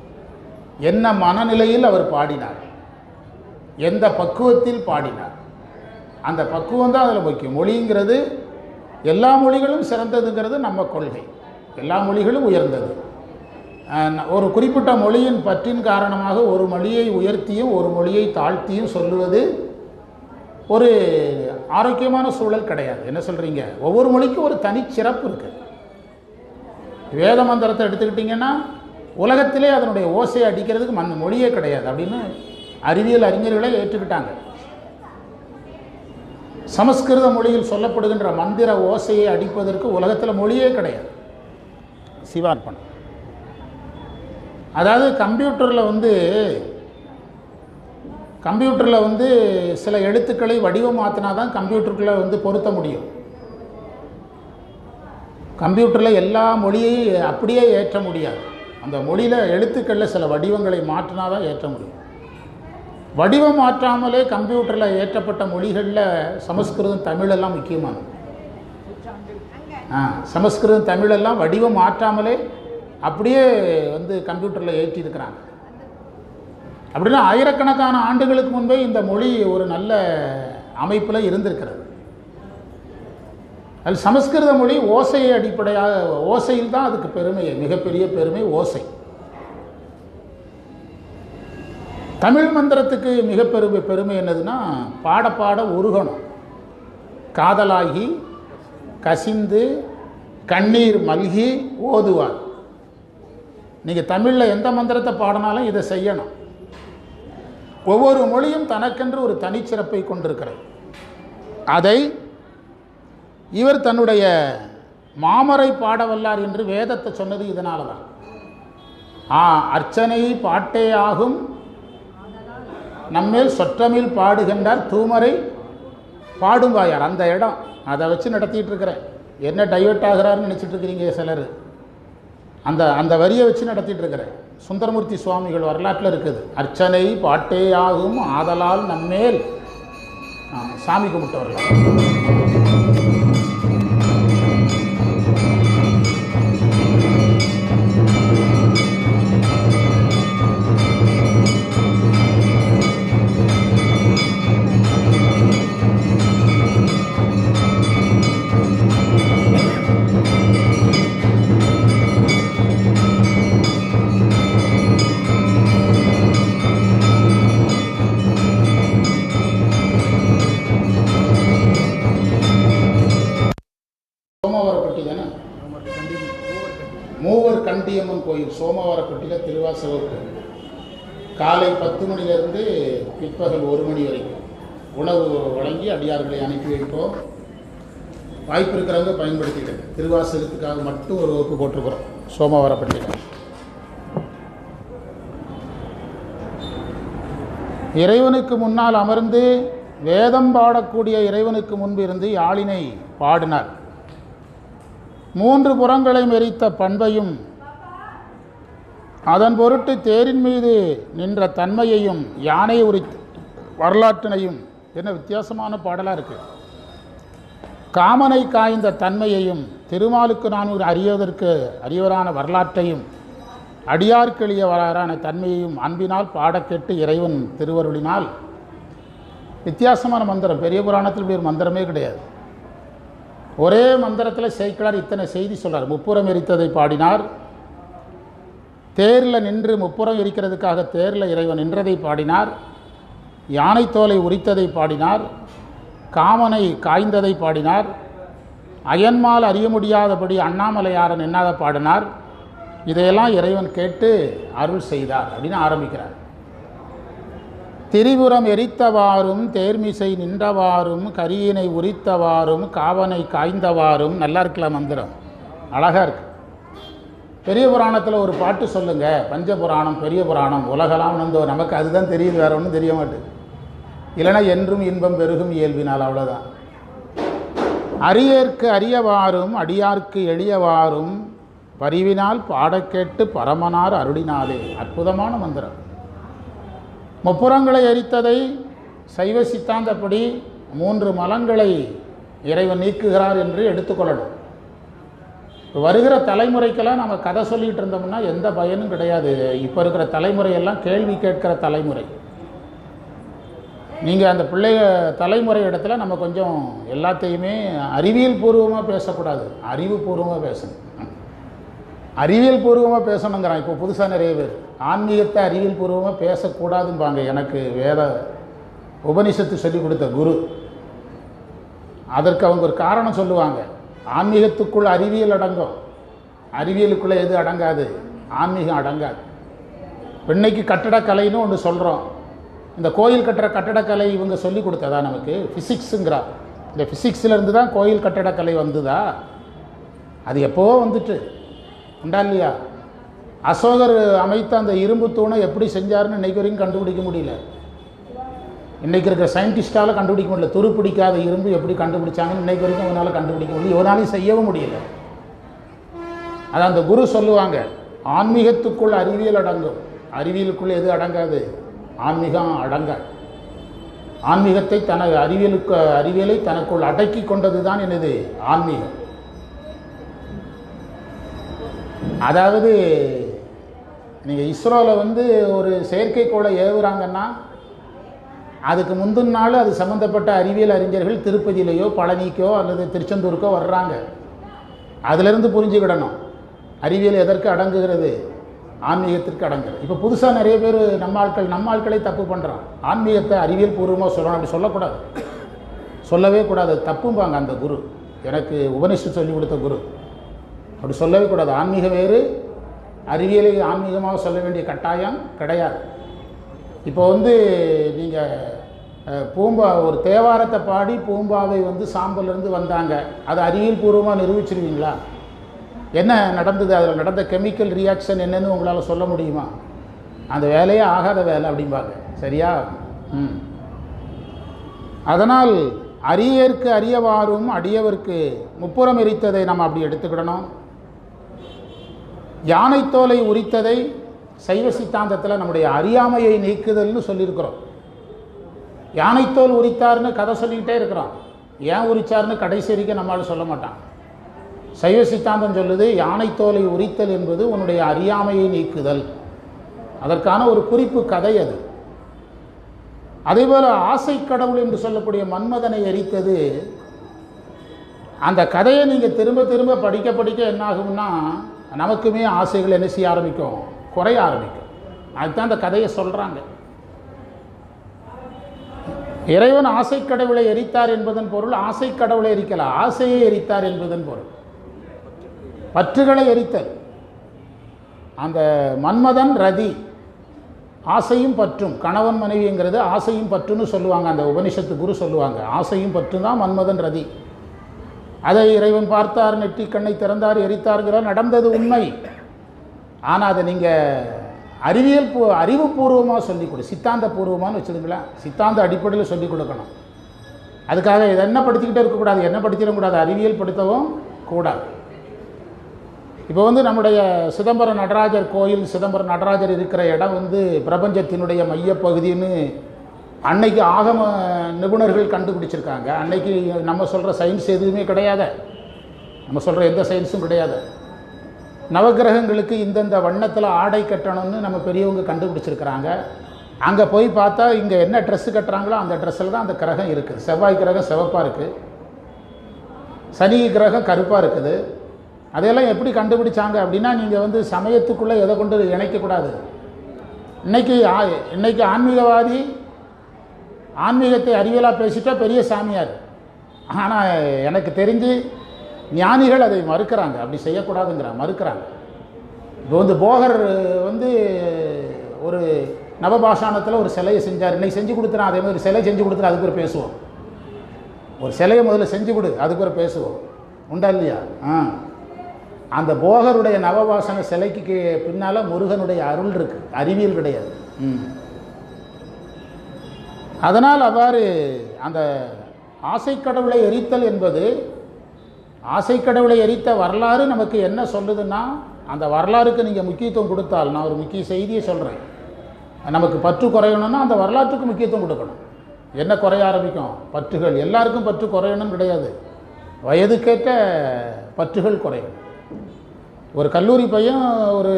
என்ன மனநிலையில் அவர் பாடினார், எந்த பக்குவத்தில் பாடினார், அந்த பக்குவம் தான் அதில் முக்கியம். மொழிங்கிறது எல்லா மொழிகளும் சிறந்ததுங்கிறது நம்ம கொள்கை. எல்லா மொழிகளும் உயர்ந்தது. ஒரு குறிப்பிட்ட மொழியின் பற்றின் காரணமாக ஒரு மொழியை உயர்த்தியும் ஒரு மொழியை தாழ்த்தியும் சொல்லுவது ஒரு ஆரோக்கியமான சூழல் கிடையாது. என்ன சொல்கிறீங்க? ஒவ்வொரு மொழிக்கும் ஒரு தனிச்சிறப்பு இருக்குது. வேத மந்திரத்தை எடுத்துக்கிட்டிங்கன்னா உலகத்திலே அதனுடைய ஓசையை அடிக்கிறதுக்கு மொழியே கிடையாது அப்படின்னு அறிவியல் அறிஞர்களே ஏற்றுக்கிட்டாங்க. சமஸ்கிருத மொழியில் சொல்லப்படுகின்ற மந்திர ஓசையை அடிப்பதற்கு உலகத்தில் மொழியே கிடையாது. சிவார்ப்பணம். அதாவது கம்ப்யூட்டரில் சில எழுத்துக்களை வடிவம் மாற்றினா தான் கம்ப்யூட்டருக்குள்ளே பொருத்த முடியும். கம்ப்யூட்டரில் எல்லா மொழியையும் அப்படியே ஏற்ற முடியாது. அந்த மொழியில் எழுத்துக்களில் சில வடிவங்களை மாற்றினா தான் ஏற்ற முடியும். வடிவம் மாற்றாமலே கம்ப்யூட்டரில் ஏற்றப்பட்ட மொழிகளில் சமஸ்கிருதம் தமிழெல்லாம் முக்கியமானது. சமஸ்கிருதம் தமிழெல்லாம் வடிவம் மாற்றாமலே அப்படியே கம்ப்யூட்டரில் ஏற்றியிருக்கிறாங்க. அப்படின்னா ஆயிரக்கணக்கான ஆண்டுகளுக்கு முன்பே இந்த மொழி ஒரு நல்ல அமைப்பில் இருந்திருக்கிறது. அது சமஸ்கிருத மொழி ஓசையை அடிப்படையாக, ஓசையில் தான் அதுக்கு பெருமை, மிகப்பெரிய பெருமை ஓசை. தமிழ் மந்திரத்துக்கு பெருமை என்னதுன்னா, பாட பாட உருகணும், காதலாகி கசிந்து கண்ணீர் மல்கி ஓதுவார். நீங்கள் தமிழில் எந்த மந்திரத்தை பாடினாலும் இதை செய்யணும். ஒவ்வொரு மொழியும் தனக்கென்று ஒரு தனிச்சிறப்பை கொண்டிருக்கிறது. அதை இவர் தன்னுடைய மாமரை பாடவல்லார் என்று வேதத்தை சொன்னது இதனால தான். அர்ச்சனை பாட்டே ஆகும் நம்மேல் சொற்றமில் பாடுகின்றார் தூமரை பாடுவாயார். அந்த இடம் அதை வச்சு நடத்திட்டு இருக்கிறேன். என்ன டைவர்ட் ஆகிறாருன்னு நினச்சிட்டு இருக்கிறீங்க சிலர். அந்த வரியை வச்சு நடத்திட்டு இருக்கிறேன். சுந்தரமூர்த்தி சுவாமிகள் வரலாற்றில் இருக்குது. அர்ச்சனை பாட்டே ஆகும் ஆதலால் நம்மேல். சாமி கும்பிட்டு வரலாம். மூவர் கண்டியம்மன் கோயில் சோமவாரப்பட்டியில் திருவாசகர் கோயில். காலை 10 மணிலிருந்து பிற்பகல் 1 மணி வரைக்கும் உணவு வழங்கி அடியார்களை அனுப்பி வைப்போம். வாய்ப்பு இருக்கிறவங்க பயன்படுத்திக்கிட்டு திருவாசகத்துக்காக மட்டும் ஒரு வகுப்பு போட்டிருக்கிறோம் சோமவாரப்பட்டியில். இறைவனுக்கு முன்னால் அமர்ந்து வேதம் பாடக்கூடிய இறைவனுக்கு முன்பு இருந்து யாழினை பாடினார். 3 புறங்களை மெரித்த பண்பையும் அதன் பொருட்டு தேரின் மீது நின்ற தன்மையையும் யானை உரித்த வரலாற்றினையும், என்ன வித்தியாசமான பாடலாக இருக்குது. காமனை காய்ந்த தன்மையையும் திருமாலுக்கு நான் அறிவதற்கு அறிவரான வரலாற்றையும் அடியார்க்கு எளியவரான தன்மையையும் அன்பினால் பாடக்கெட்டு இறைவன் திருவருளினால். வித்தியாசமான மந்திரம், பெரிய புராணத்தில் இப்படி ஒரு மந்திரமே கிடையாது. ஒரே மந்திரத்தில் சேக்கிழார் இத்தனை செய்தி சொல்கிறார். முப்புறம் எரித்ததை பாடினார், தேரில் நின்று முப்புறம் எரிக்கிறதுக்காக தேரில் இறைவன் நின்றதை பாடினார், யானை தோலை உரித்ததை பாடினார், காமனை காய்ந்ததை பாடினார், அயன்மால் அறிய முடியாதபடி அண்ணாமலையாரன் என்னாத பாடினார். இதையெல்லாம் இறைவன் கேட்டு அருள் செய்தார் அப்படின்னு ஆரம்பிக்கிறார். திரிபுரம் எரித்தவாறும் தேர்மிசை நின்றவாறும் கரியினை உரித்தவாறும் காவனை காய்ந்தவாறும். நல்லா இருக்கல மந்திரம், அழகாக இருக்கு. பெரிய புராணத்தில் ஒரு பாட்டு சொல்லுங்க, பஞ்சபுராணம் பெரிய புராணம் உலகலாம் நந்தோ, நமக்கு அதுதான் தெரியுது, வேற ஒன்றும் தெரிய மாட்டேது. இல்லைனா என்றும் இன்பம் பெருகும் இயல்பினால், அவ்வளோதான். அரியேற்கு அரியவாறும் அடியார்க்கு எளியவாறும் பரிவினால் பாடக்கேட்டு பரமனார் அருளினாலே. அற்புதமான மந்திரம். முப்புறங்களை எரித்ததை சைவ சித்தாந்தப்படி 3 மலங்களை இறைவன் நீக்குகிறார் என்று எடுத்துக்கொள்ளணும். வருகிற தலைமுறைக்கெல்லாம் நம்ம கதை சொல்லிகிட்டு இருந்தோம்னா எந்த பயனும் கிடையாது. இப்போ இருக்கிற தலைமுறையெல்லாம் கேள்வி கேட்கிற தலைமுறை. நீங்கள் அந்த பிள்ளைய தலைமுறை இடத்துல நம்ம கொஞ்சம் எல்லாத்தையுமே அறிவியல் பூர்வமாக பேசக்கூடாது, அறிவுபூர்வமாக பேசணும். அறிவியல் பூர்வமாக பேசணுங்கிறான். இப்போ புதுசாக நிறைய பேர் ஆன்மீகத்தை அறிவியல் பூர்வமாக பேசக்கூடாதும்பாங்க. எனக்கு வேத உபனிஷத்து சொல்லிக் கொடுத்த குரு, அதற்கு அவங்க ஒரு காரணம் சொல்லுவாங்க. ஆன்மீகத்துக்குள் அறிவியல் அடங்கும், அறிவியலுக்குள்ளே எது அடங்காது? ஆன்மீகம் அடங்காது. இன்னைக்கு கட்டடக்கலைன்னு ஒன்று சொல்கிறோம். இந்த கோயில் கட்டுற கட்டடக்கலை இவங்க சொல்லி கொடுத்ததா நமக்கு? ஃபிசிக்ஸுங்கிறா. இந்த ஃபிசிக்ஸிலேருந்து தான் கோயில் கட்டடக்கலை வந்துதா? அது எப்போவோ வந்துட்டு உண்டா இல்லையா? அசோகர் அமைத்த அந்த இரும்பு தூணை எப்படி செஞ்சாருன்னு இன்றைக்கு வரைக்கும் கண்டுபிடிக்க முடியல. இன்றைக்கி இருக்கிற சயின்டிஸ்டால் கண்டுபிடிக்க முடியல. துருப்பிடிக்காத இரும்பு எப்படி கண்டுபிடிச்சாங்கன்னு இன்றைக்கு வரைக்கும் அவனால் கண்டுபிடிக்க முடியல, இவனாலையும் செய்யவும் முடியல. அதை அந்த குரு சொல்லுவாங்க, ஆன்மீகத்துக்குள் அறிவியல் அடங்கும், அறிவியலுக்குள் எது அடங்காது? ஆன்மீகம் அடங்காது. ஆன்மீகத்தை அறிவியலை தனக்குள் அடக்கி கொண்டது தான் என்னது? ஆன்மீகம். அதாவது நீங்கள் இஸ்ரோவில் ஒரு செயற்கைக்கோளை ஏவுறாங்கன்னா அதுக்கு முந்தின நாள் அது சம்மந்தப்பட்ட அறிவியல் அறிஞர்கள் திருப்பதியிலையோ பழனிக்கோ அல்லது திருச்செந்தூருக்கோ வர்றாங்க. அதிலிருந்து புரிஞ்சுக்கிடணும் அறிவியல் எதற்கு அடங்குகிறது? ஆன்மீகத்திற்கு அடங்குறது. இப்போ புதுசாக நிறைய பேர் நம்ம ஆட்களை தப்பு பண்ணுறான். ஆன்மீகத்தை அறிவியல் பூர்வமாக சொல்லணும், அப்படி சொல்லக்கூடாது, சொல்லவே கூடாது, தப்பும்பாங்க அந்த குரு. எனக்கு உபனிஷத்து சொல்லிக் கொடுத்த குரு அப்படி சொல்லவே கூடாது. ஆன்மீகம் வேறு, அறிவியலை ஆன்மீகமாக சொல்ல வேண்டிய கட்டாயம் கிடையாது. இப்போ நீங்கள் ஒரு தேவாரத்தை பாடி பூம்பாவை சாம்பலிருந்து வந்தாங்க, அது அறிவியல் பூர்வமாக நிரூபிச்சிருவீங்களா? என்ன நடந்தது, அதில் நடந்த கெமிக்கல் ரியாக்ஷன் என்னன்னு உங்களால் சொல்ல முடியுமா? அந்த வேலையே ஆகாத வேலை அப்படிம்பாங்க. சரியா? அதனால் அரியேற்கு அரியவாறும் அடியவர்க்கு முப்புறம் எரித்ததை நம்ம அப்படி எடுத்துக்கிடணும். யானைத்தோலை உரித்ததை சைவ சித்தாந்தத்தில் நம்முடைய அறியாமையை நீக்குதல்னு சொல்லியிருக்கிறோம். யானைத்தோல் உரித்தார்னு கதை சொல்லிக்கிட்டே இருக்கிறோம். ஏன் உரித்தார்னு கடைசி வரைக்கும் நம்மளால் சொல்ல மாட்டான். சைவ சித்தாந்தம் சொல்லுது, யானைத்தோலை உரித்தல் என்பது உன்னுடைய அறியாமையை நீக்குதல். அதற்கான ஒரு குறிப்பு கதை அது. அதேபோல் ஆசை கடவுள் என்று சொல்லக்கூடிய மன்மதனை எரித்தது, அந்த கதையை நீங்கள் திரும்ப திரும்ப படிக்க படிக்க என்ன ஆகும்னா நமக்குமே ஆசைகள் என்ன செய்ய ஆரம்பிக்கும்? குறைய ஆரம்பிக்கும். அதுதான் அந்த கதையை சொல்கிறாங்க. இறைவன் ஆசை கடவுளை எரித்தார் என்பதன் பொருள் ஆசை கடவுளை எரிக்கல, ஆசையை எரித்தார் என்பதன் பொருள். பற்றுகளை எரித்தல். அந்த மன்மதன் ரதி, ஆசையும் பற்றும், கணவன் மனைவிங்கிறது ஆசையும் பற்றுன்னு சொல்லுவாங்க. அந்த உபனிஷத்து குரு சொல்லுவாங்க, ஆசையும் பற்றும் தான் மன்மதன் ரதி. அதை இறைவன் பார்த்தார், நெற்றி கண்ணை திறந்தார், எரித்தார்கிறார், நடந்தது உண்மை. ஆனால் அதை நீங்கள் அறிவுபூர்வமாக சொல்லிக் கொடு, சித்தாந்த பூர்வமானு வச்சுடுங்களேன், சித்தாந்த அடிப்படையில் சொல்லிக் கொடுக்கணும். அதுக்காக இதை என்ன படுத்திக்கிட்டே இருக்கக்கூடாது, என்ன படுத்திடக்கூடாது, அறிவியல் படுத்தவும் கூடாது. இப்போ நம்முடைய சிதம்பரம் நடராஜர் கோயில், சிதம்பரம் நடராஜர் இருக்கிற இடம் பிரபஞ்சத்தினுடைய மையப்பகுதின்னு அன்னைக்கு ஆகம நிபுணர்கள் கண்டுபிடிச்சிருக்காங்க. அன்னைக்கு நம்ம சொல்கிற சயின்ஸ் எதுவுமே கிடையாது, நம்ம சொல்கிற எந்த சயின்ஸும் கிடையாது. நவகிரகங்களுக்கு இந்தந்த வண்ணத்தில் ஆடை கட்டணும்னு நம்ம பெரியவங்க கண்டுபிடிச்சிருக்கிறாங்க. அங்கே போய் பார்த்தா இங்கே என்ன ட்ரெஸ்ஸு கட்டுறாங்களோ அந்த ட்ரெஸ்ஸில் தான் அந்த கிரகம் இருக்குது. செவ்வாய் கிரகம் சிவப்பாக இருக்குது, சனி கிரகம் கருப்பாக இருக்குது. அதையெல்லாம் எப்படி கண்டுபிடிச்சாங்க அப்படின்னா, நீங்கள் சமயத்துக்குள்ளே எதை கொண்டு இணைக்கக்கூடாது. இன்னைக்கு ஆன்மீகவாதி ஆன்மீகத்தை அறிவியலாக பேசிட்டா பெரிய சாமியார். ஆனால் எனக்கு தெரிஞ்சு ஞானிகள் அதை மறுக்கிறாங்க, அப்படி செய்யக்கூடாதுங்கிறாங்க, மறுக்கிறாங்க. இப்போ போகர் ஒரு நவபாஷாணத்தில் ஒரு சிலையை செஞ்சார், இன்னைக்கு செஞ்சு கொடுத்துறான். அதே மாதிரி சிலை செஞ்சு கொடுத்துரு, அதுக்கு ஒரு பேசுவோம். ஒரு சிலையை முதல்ல செஞ்சு கொடு, அதுக்கு ஒரு பேசுவோம், உண்டா இல்லையா? அந்த போகருடைய நவபாஷண சிலைக்கு பின்னால் முருகனுடைய அருள் இருக்குது, அறிவியல் கிடையாது. அதனால் அவ்வாறு அந்த ஆசைக்கடவுளை எரித்தல் என்பது, ஆசைக்கடவுளை எரித்த வரலாறு நமக்கு என்ன சொல்லுதுன்னா, அந்த வரலாறுக்கு நீங்கள் முக்கியத்துவம் கொடுத்தால், நான் ஒரு முக்கிய செய்தியை சொல்கிறேன், நமக்கு பற்று குறையணும்னா அந்த வரலாற்றுக்கு முக்கியத்துவம் கொடுக்கணும். என்ன குறைய ஆரம்பிக்கும்? பற்றுகள். எல்லாருக்கும் பற்று குறையணும்னு கிடையாது, வயதுக்கேற்ற பற்றுகள் குறையும். ஒரு கல்லூரி பையன் ஒரு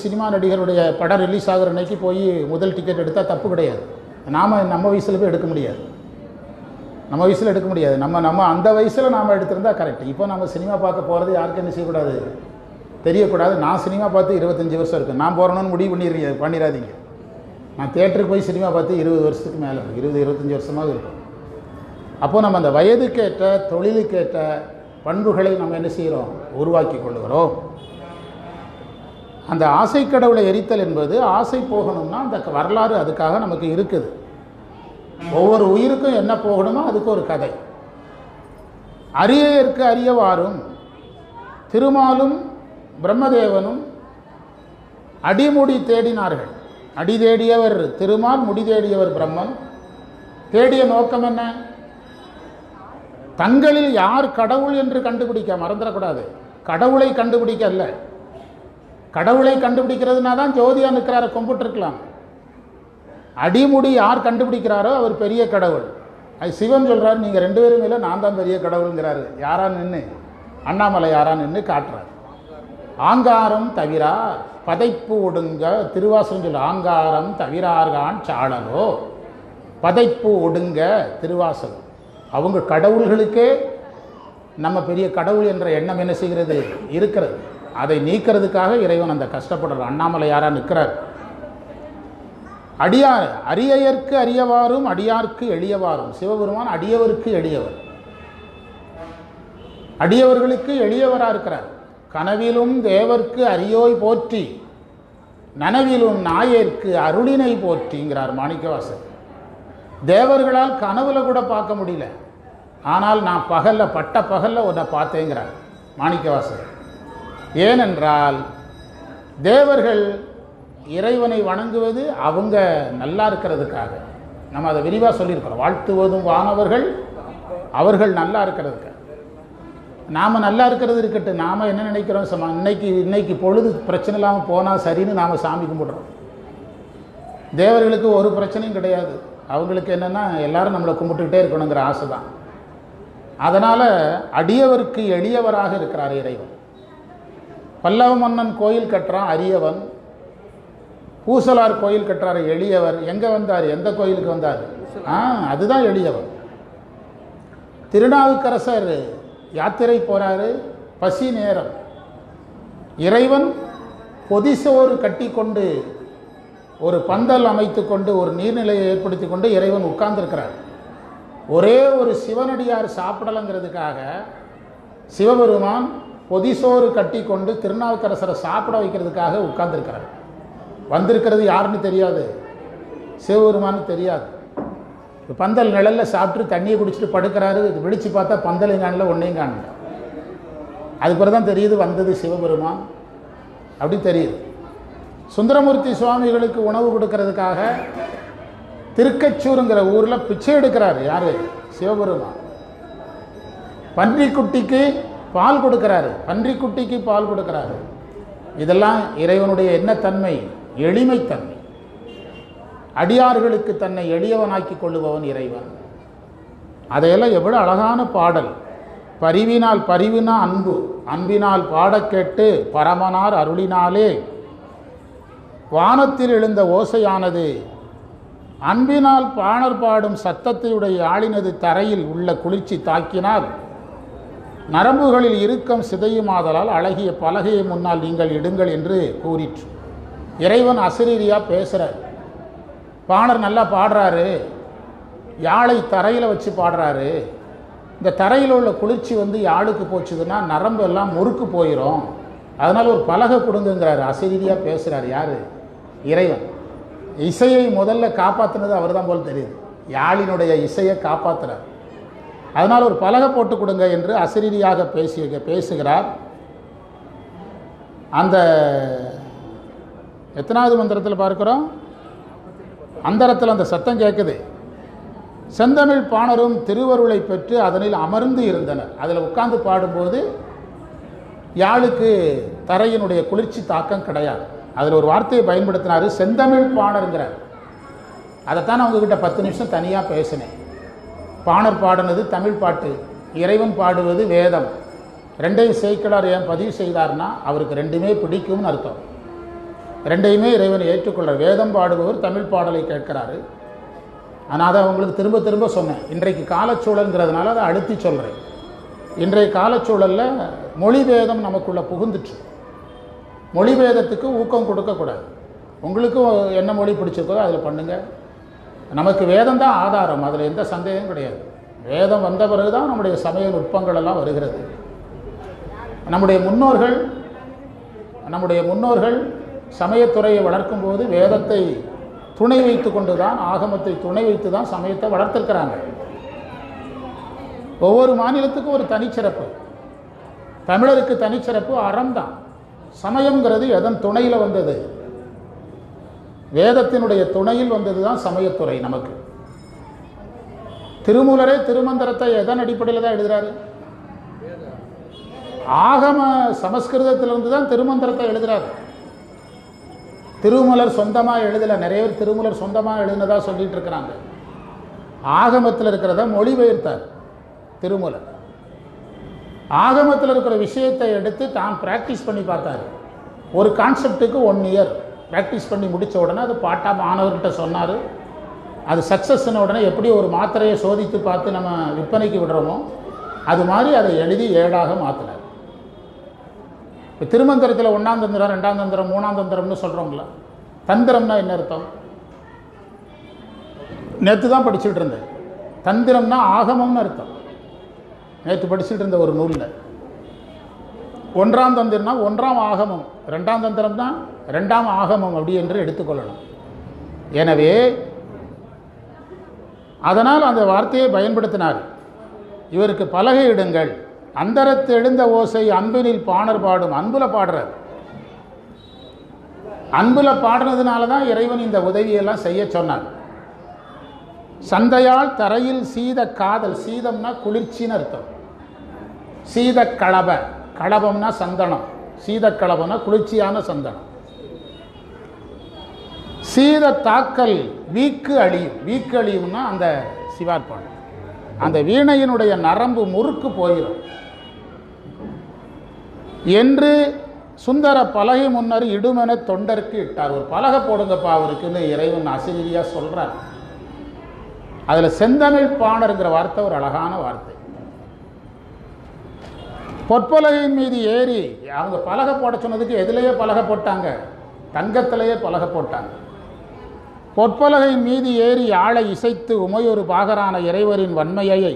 சினிமா நடிகருடைய படம் ரிலீஸ் ஆகிற அன்னைக்கு போய் முதல் டிக்கெட் எடுத்தால் தப்பு கிடையாது. நம்ம வயசில் போய் எடுக்க முடியாது, நம்ம வயசில் எடுக்க முடியாது. நம்ம அந்த வயசில் நாம் எடுத்திருந்தா கரெக்ட். இப்போ நம்ம சினிமா பார்க்க போகிறது யாருக்கும் என்ன செய்யக்கூடாது, தெரியக்கூடாது. நான் சினிமா பார்த்து 25 வருஷம் இருக்குது, நான் போகிறேன்னு முடிவு பண்ணிடாதீங்க. நான் தியேட்டருக்கு போய் சினிமா பார்த்து 20 வருஷத்துக்கு மேலே, 20-25 வருஷமாக இருக்கும். அப்போது நம்ம அந்த வயதுக்கேற்ற தொழிலுக்கேற்ற பண்புகளை நம்ம என்ன செய்கிறோம், உருவாக்கி கொள்ளுகிறோம். அந்த ஆசை கடவுளை எரித்தல் என்பது, ஆசை போகணும்னா அந்த வரலாறு அதுக்காக நமக்கு இருக்குது. ஒவ்வொரு உயிருக்கும் என்ன போகணுமோ அதுக்கு ஒரு கதை. அரியருக்கு அறியவாரும் திருமாலும் பிரம்மதேவனும் அடிமுடி தேடினார்கள். அடி தேடியவர் திருமால், முடி தேடியவர் பிரம்மன். தேடிய நோக்கம் என்ன? தங்களில் யார் கடவுள் என்று கண்டுபிடிக்க, மறந்துடக்கூடாது. கடவுளை கண்டுபிடிக்க அல்ல, கடவுளை கண்டுபிடிக்கிறதுனா தான் ஜோதியா நிற்கிறார கும்பிட்டுருக்கலாம். அடிமுடி யார் கண்டுபிடிக்கிறாரோ அவர் பெரிய கடவுள். அது சிவன் சொல்கிறார், நீங்கள் 2 பேரும் இல்லை, நான் தான் பெரிய கடவுளுங்கிறாரு. யாரா நின்று? அண்ணாமலை யாரா நின்று காட்டுறார். ஆங்காரம் தவிரார் பதைப்பு ஒடுங்க, திருவாசகம் சொல்ல, ஆங்காரம் தவிரார்கான் சாளலோ, பதைப்பு ஒடுங்க திருவாசகம். அவங்க கடவுள்களுக்கே நம்ம பெரிய கடவுள் என்ற எண்ணம் என்ன செய்கிறது, இருக்கிறது. அதை நீக்கிறதுக்காக இறைவன் அந்த கஷ்டப்படுறார். அண்ணாமலை யாரா நிற்கிறார். அடியார் அரியருக்கு அறியவாரும் அடியார்க்கு எளியவாரும். சிவபெருமான் அடியவருக்கு எளியவர், அடியவர்களுக்கு எளியவராக இருக்கிறார். கனவிலும் தேவர்க்கு அரியோய் போற்றி, நனவிலும் நாயர்க்கு அருளினை போற்றிங்கிறார் மாணிக்கவாசர். தேவர்களால் கனவுல கூட பார்க்க முடியல, ஆனால் நான் பட்ட பகல்ல உன்னை பார்த்தேங்கிறார் மாணிக்கவாசர். ஏனென்றால் தேவர்கள் இறைவனை வணங்குவது அவங்க நல்லா இருக்கிறதுக்காக. நம்ம அதை விரிவாக சொல்லியிருக்கிறோம். வாழ்த்துவதும் வானவர்கள் அவர்கள் நல்லா இருக்கிறதுக்காக. நாம் நல்லா இருக்கிறது இருக்கட்டும், நாம் என்ன நினைக்கிறோம், இன்னைக்கு பொழுது பிரச்சனை இல்லாமல் போனால் சரின்னு நாம் சாமி கும்பிடுறோம். தேவர்களுக்கு ஒரு பிரச்சனையும் கிடையாது. அவங்களுக்கு என்னென்னா எல்லாரும் நம்மளை கும்பிட்டுக்கிட்டே இருக்கணுங்கிற ஆசை தான். அதனால் அடியவருக்கு எளியவராக இருக்கிறார் இறைவன். பல்லவ மன்னன் கோயில் கட்டுறான், அரியவன். பூசலார் கோயில் கட்டுறாரு, எளியவர். எங்கே வந்தார், எந்த கோயிலுக்கு வந்தார்? அதுதான் எளியவர். திருநாவுக்கரசர் யாத்திரை போகிறாரு, பசி நேரம். இறைவன் பொதிசோறு கட்டி கொண்டு, ஒரு பந்தல் அமைத்து கொண்டு, ஒரு நீர்நிலையை ஏற்படுத்தி கொண்டு இறைவன் உட்கார்ந்துருக்கிறார். ஒரே ஒரு சிவனடியார் சாப்பிடலைங்கிறதுக்காக சிவபெருமான் பொதிசோறு கட்டி கொண்டு திருநாவுக்கரசரை சாப்பிட வைக்கிறதுக்காக உட்கார்ந்துருக்கிறார். வந்திருக்கிறது யாருன்னு தெரியாது, சிவபெருமான்னு தெரியாது. இப்போ பந்தல் நிழலில் சாப்பிட்டு தண்ணியை குடிச்சிட்டு படுக்கிறாரு, விழித்து பார்த்தா பந்தலையும் காணல, ஒன்றையும் காணல. அதுக்கு பிறகு தான் தெரியுது வந்தது சிவபெருமான் அப்படி தெரியுது. சுந்தரமூர்த்தி சுவாமிகளுக்கு உணவு கொடுக்கறதுக்காக திருக்கச்சூருங்கிற ஊரில் பிச்சை எடுக்கிறாரு. யார்? சிவபெருமான். பன்றிக்குட்டிக்கு பால் கொடுக்கிறாரு, பன்றிக்குட்டிக்கு பால் கொடுக்கிறாரு. இதெல்லாம் இறைவனுடைய என்ன தன்மை? எளிமைத்தன்மை. அடியார்களுக்கு தன்னை எளியவனாக்கி கொள்ளுபவன் இறைவன். அதையெல்லாம் எவ்வளோ அழகான பாடல். பரிவினால், பரிவினா அன்பு, அன்பினால் பாடக் கேட்டு பரமனார் அருளினாலே வானத்தில் எழுந்த ஓசையானது, அன்பினால் பாணர் பாடும் சத்தத்தையுடைய ஆளினது தரையில் உள்ள குளிர்ச்சி தாக்கினால் நரம்புகளில் இறுக்கம் சிதையுமாதலால் அழகிய பலகையை முன்னால் நீங்கள் இடுங்கள் என்று கூறிற்று. இறைவன் அசரீரியாக பேசுகிறார். பாணர் நல்லா பாடுறாரு, யாழை தரையில் வச்சு பாடுறாரு. இந்த தரையில் உள்ள குளிர்ச்சி யாழுக்கு போச்சுதுன்னா நரம்பு எல்லாம் முறுக்கு போயிடும், அதனால் ஒரு பலகை கொடுங்கிறாரு. அசரீரியாக பேசுகிறார். யார்? இறைவன். இசையை முதல்ல காப்பாற்றினது அவர் தான் போல் தெரியுது. யாழினுடைய இசையை காப்பாற்றுறார். அதனால் ஒரு பலகை போட்டு கொடுங்க என்று அசரீரியாக பேசுகிறார். அந்த எத்தனாவது மந்திரத்தில் பார்க்கிறோம்? அந்தரத்தில் அந்த சத்தம் கேட்குது. செந்தமிழ் பாணரும் திருவருளை பெற்று அதனில் அமர்ந்து இருந்தனர். அதில் உட்கார்ந்து பாடும்போது யாழுக்கு தரையினுடைய குளிர்ச்சி தாக்கம் கிடையாது. அதில் ஒரு வார்த்தையை பயன்படுத்தினார், செந்தமிழ் பாணருங்கிறார். அதைத்தான் நான் உங்ககிட்ட 10 நிமிஷம் தனியாக பேசினேன். பாணர் பாடினது தமிழ் பாட்டு, இறைவன் பாடுவது வேதம். ரெண்டையும் சேக்கிழார் ஏன் பதிவு செய்தார்னா அவருக்கு ரெண்டுமே பிடிக்கும்னு அர்த்தம். ரெண்டையுமே இறைவனை ஏற்றுக்கொள்கிறார். வேதம் பாடுபவர் தமிழ் பாடலை கேட்கிறாரு. ஆனால் அதை அவங்களுக்கு திரும்ப திரும்ப சொன்னேன். இன்றைக்கு காலச்சூழல்ங்கிறதுனால அதை அழுத்தி சொல்கிறேன். இன்றைய காலச்சூழலில் மொழி வேதம் நமக்குள்ளே புகுந்துச்சு. மொழி வேதத்துக்கு ஊக்கம் கொடுக்கக்கூடாது. உங்களுக்கும் என்ன மொழி பிடிச்சிருக்கோ அதில் பண்ணுங்கள். நமக்கு வேதம் தான் ஆதாரம், அதில் எந்த சந்தேகம் கிடையாது. வேதம் வந்த பிறகு தான் நம்முடைய சமய நுட்பங்கள் எல்லாம் வருகிறது. நம்முடைய முன்னோர்கள் சமயத்துறையை வளர்க்கும் போது வேதத்தை துணை வைத்து கொண்டு தான், ஆகமத்தை துணை வைத்து தான் சமயத்தை வளர்த்திருக்கிறாங்க. ஒவ்வொரு மாநிலத்துக்கும் ஒரு தனிச்சிறப்பு. தமிழருக்கு தனிச்சிறப்பு அறம் தான். சமயங்கிறது எதன் துணையில் வந்தது? வேதத்தினுடைய துணையில் வந்தது தான் சமயத்துறை நமக்கு. திருமூலரே திருமந்திரத்தை எதன் அடிப்படையில் தான் எழுதுகிறாரு? ஆகம சமஸ்கிருதத்திலிருந்து தான் திருமந்திரத்தை எழுதுகிறாரு. திருமூலர் சொந்தமாக எழுதலை. நிறைய பேர் திருமூலர் சொந்தமாக எழுதினதாக சொல்லிட்டு இருக்கிறாங்க. ஆகமத்தில் இருக்கிறத மொழிபெயர்த்தார் திருமூலர். ஆகமத்தில் இருக்கிற விஷயத்தை எடுத்து தான் ப்ராக்டிஸ் பண்ணி பார்த்தார். ஒரு கான்செப்டுக்கு 1 இயர் ப்ராக்டிஸ் பண்ணி முடித்த உடனே அது பாட்டாக மாணவர்கிட்ட சொன்னார். அது சக்ஸஸ்ன உடனே எப்படி ஒரு மாத்திரையை சோதித்து பார்த்து நம்ம விற்பனைக்கு விடுறோமோ அது மாதிரி அதை எழுதி ஏடாக மாற்றினார். இப்போ திருமந்திரத்தில் 1ஆம் தந்திரம், 2ஆம் தந்திரம், 3ஆம் தந்திரம்னு சொல்கிறோங்களா? தந்திரம்னா என்ன அர்த்தம்? நேற்று தான் படிச்சுட்டு இருந்தேன். தந்திரம்னா ஆகமம்னு அர்த்தம். நேற்று படிச்சுட்டு இருந்த ஒரு நூலில் 1ஆம் தந்திரம்னா 1ஆம் ஆகமம், 2ஆம் தந்திரம்னா 2ஆம் ஆகமம் அப்படி என்று எடுத்துக்கொள்ளணும். எனவே அதனால் அந்த வார்த்தையை பயன்படுத்தினார். இவருக்கு பலகை இடுங்கள், அந்தரத்து எழுந்த ஓசை அன்பினில் பாணர் பாடும். அன்புல பாடுறார். அன்புல பாடுறதுனால தான் இறைவன் இந்த உதவியெல்லாம் செய்ய சொன்னார். சந்தையால் தரையில் சீத காதல், சீதம்னா குளிர்ச்சின்னு அர்த்தம். சீத களப, களபம்னா சந்தனம், சீத களபம்னா குளிர்ச்சியான சந்தனம். சீத தாக்கல் வீக்கு அழியும், வீக்கு அழியும்னா அந்த சிவார்ப்பணம், அந்த வீணையினுடைய நரம்பு முறுக்கு போயிடும் என்று சுந்தர பலகை முன்னர் இடுமென தொண்டருக்கு இட்டார். ஒரு பலகை போடுங்கப்பா அவருக்குன்னு இறைவன் அசிரியா சொல்றார். அதில் செந்தமிழ் பாணருங்கிற வார்த்தை ஒரு அழகான வார்த்தை. பொற்பலகையின் மீது ஏறி அவங்க பலகை போட சொன்னதுக்கு எதிலேயே பலகை போட்டாங்க? தங்கத்திலேயே பலகை போட்டாங்க. பொற்பலகையின் மீது ஏறி ஆளை இசைத்து உமையொரு பாகரான இறைவரின் வன்மையை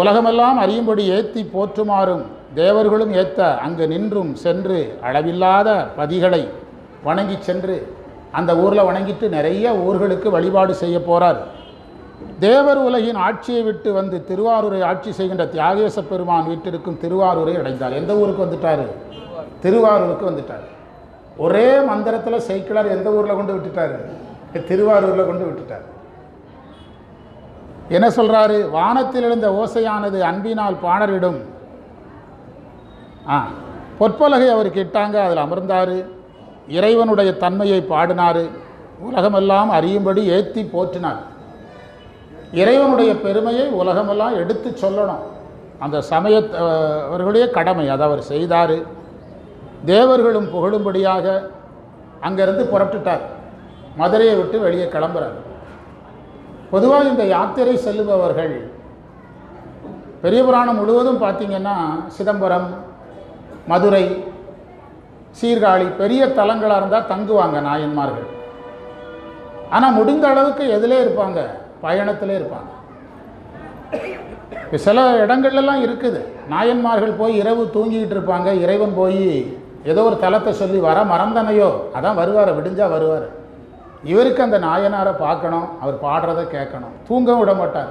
உலகமெல்லாம் அறியும்படி ஏற்றி போற்றுமாறும் தேவர்களும் ஏத்த அங்கு நின்றும் சென்று அளவில்லாத பதிகளை வணங்கி சென்று அந்த ஊரில் வணங்கிட்டு நிறைய ஊர்களுக்கு வழிபாடு செய்ய போகிறார். தேவர் உலகின் ஆட்சியை விட்டு வந்து திருவாரூரை ஆட்சி செய்கின்ற தியாகேச பெருமான் வீட்டிற்கும் திருவாரூரை அடைந்தார். எந்த ஊருக்கு வந்துட்டார்? திருவாரூருக்கு வந்துட்டார். ஒரே மந்திரத்தில் சைக்கிளார் எந்த ஊரில் கொண்டு விட்டுட்டார்? திருவாரூரில் கொண்டு விட்டுட்டார். என்ன சொல்கிறாரு? வானத்தில் எழுந்த ஓசையானது அன்பினால் பாணரிடும். பொற்பலகை அவருக்கு இட்டாங்க, அதில் அமர்ந்தார். இறைவனுடைய தன்மையை பாடினார். உலகமெல்லாம் அறியும்படி ஏற்றி போற்றினார். இறைவனுடைய பெருமையை உலகமெல்லாம் எடுத்து சொல்லணும். அந்த சமயத்தவர்களுடைய கடமை அதை அவர் செய்தார். தேவர்களும் புகழும்படியாக அங்கேருந்து புறப்பட்டுட்டார். மதுரையை விட்டு வெளியே கிளம்புறார். பொதுவாக இந்த யாத்திரை செல்லுபவர்கள் பெரிய புராணம் முழுவதும் பார்த்திங்கன்னா சிதம்பரம், மதுரை, சீர்காழி பெரிய தலங்களாக இருந்தால் தங்குவாங்க நாயன்மார்கள். ஆனால் முடிந்த அளவுக்கு எதிலே இருப்பாங்க? பயணத்திலே இருப்பாங்க. சில இடங்கள்லாம் இருக்குது, நாயன்மார்கள் போய் இரவு தூங்கிக்கிட்டு இருப்பாங்க. இறைவன் போய் ஏதோ ஒரு தலத்தை சொல்லி வர மறந்தனையோ அதான் வருவார், விடிஞ்சால் வருவார். இவருக்கு அந்த நாயனாரை பார்க்கணும், அவர் பாடுறதை கேட்கணும். தூங்கவும் விட மாட்டார்.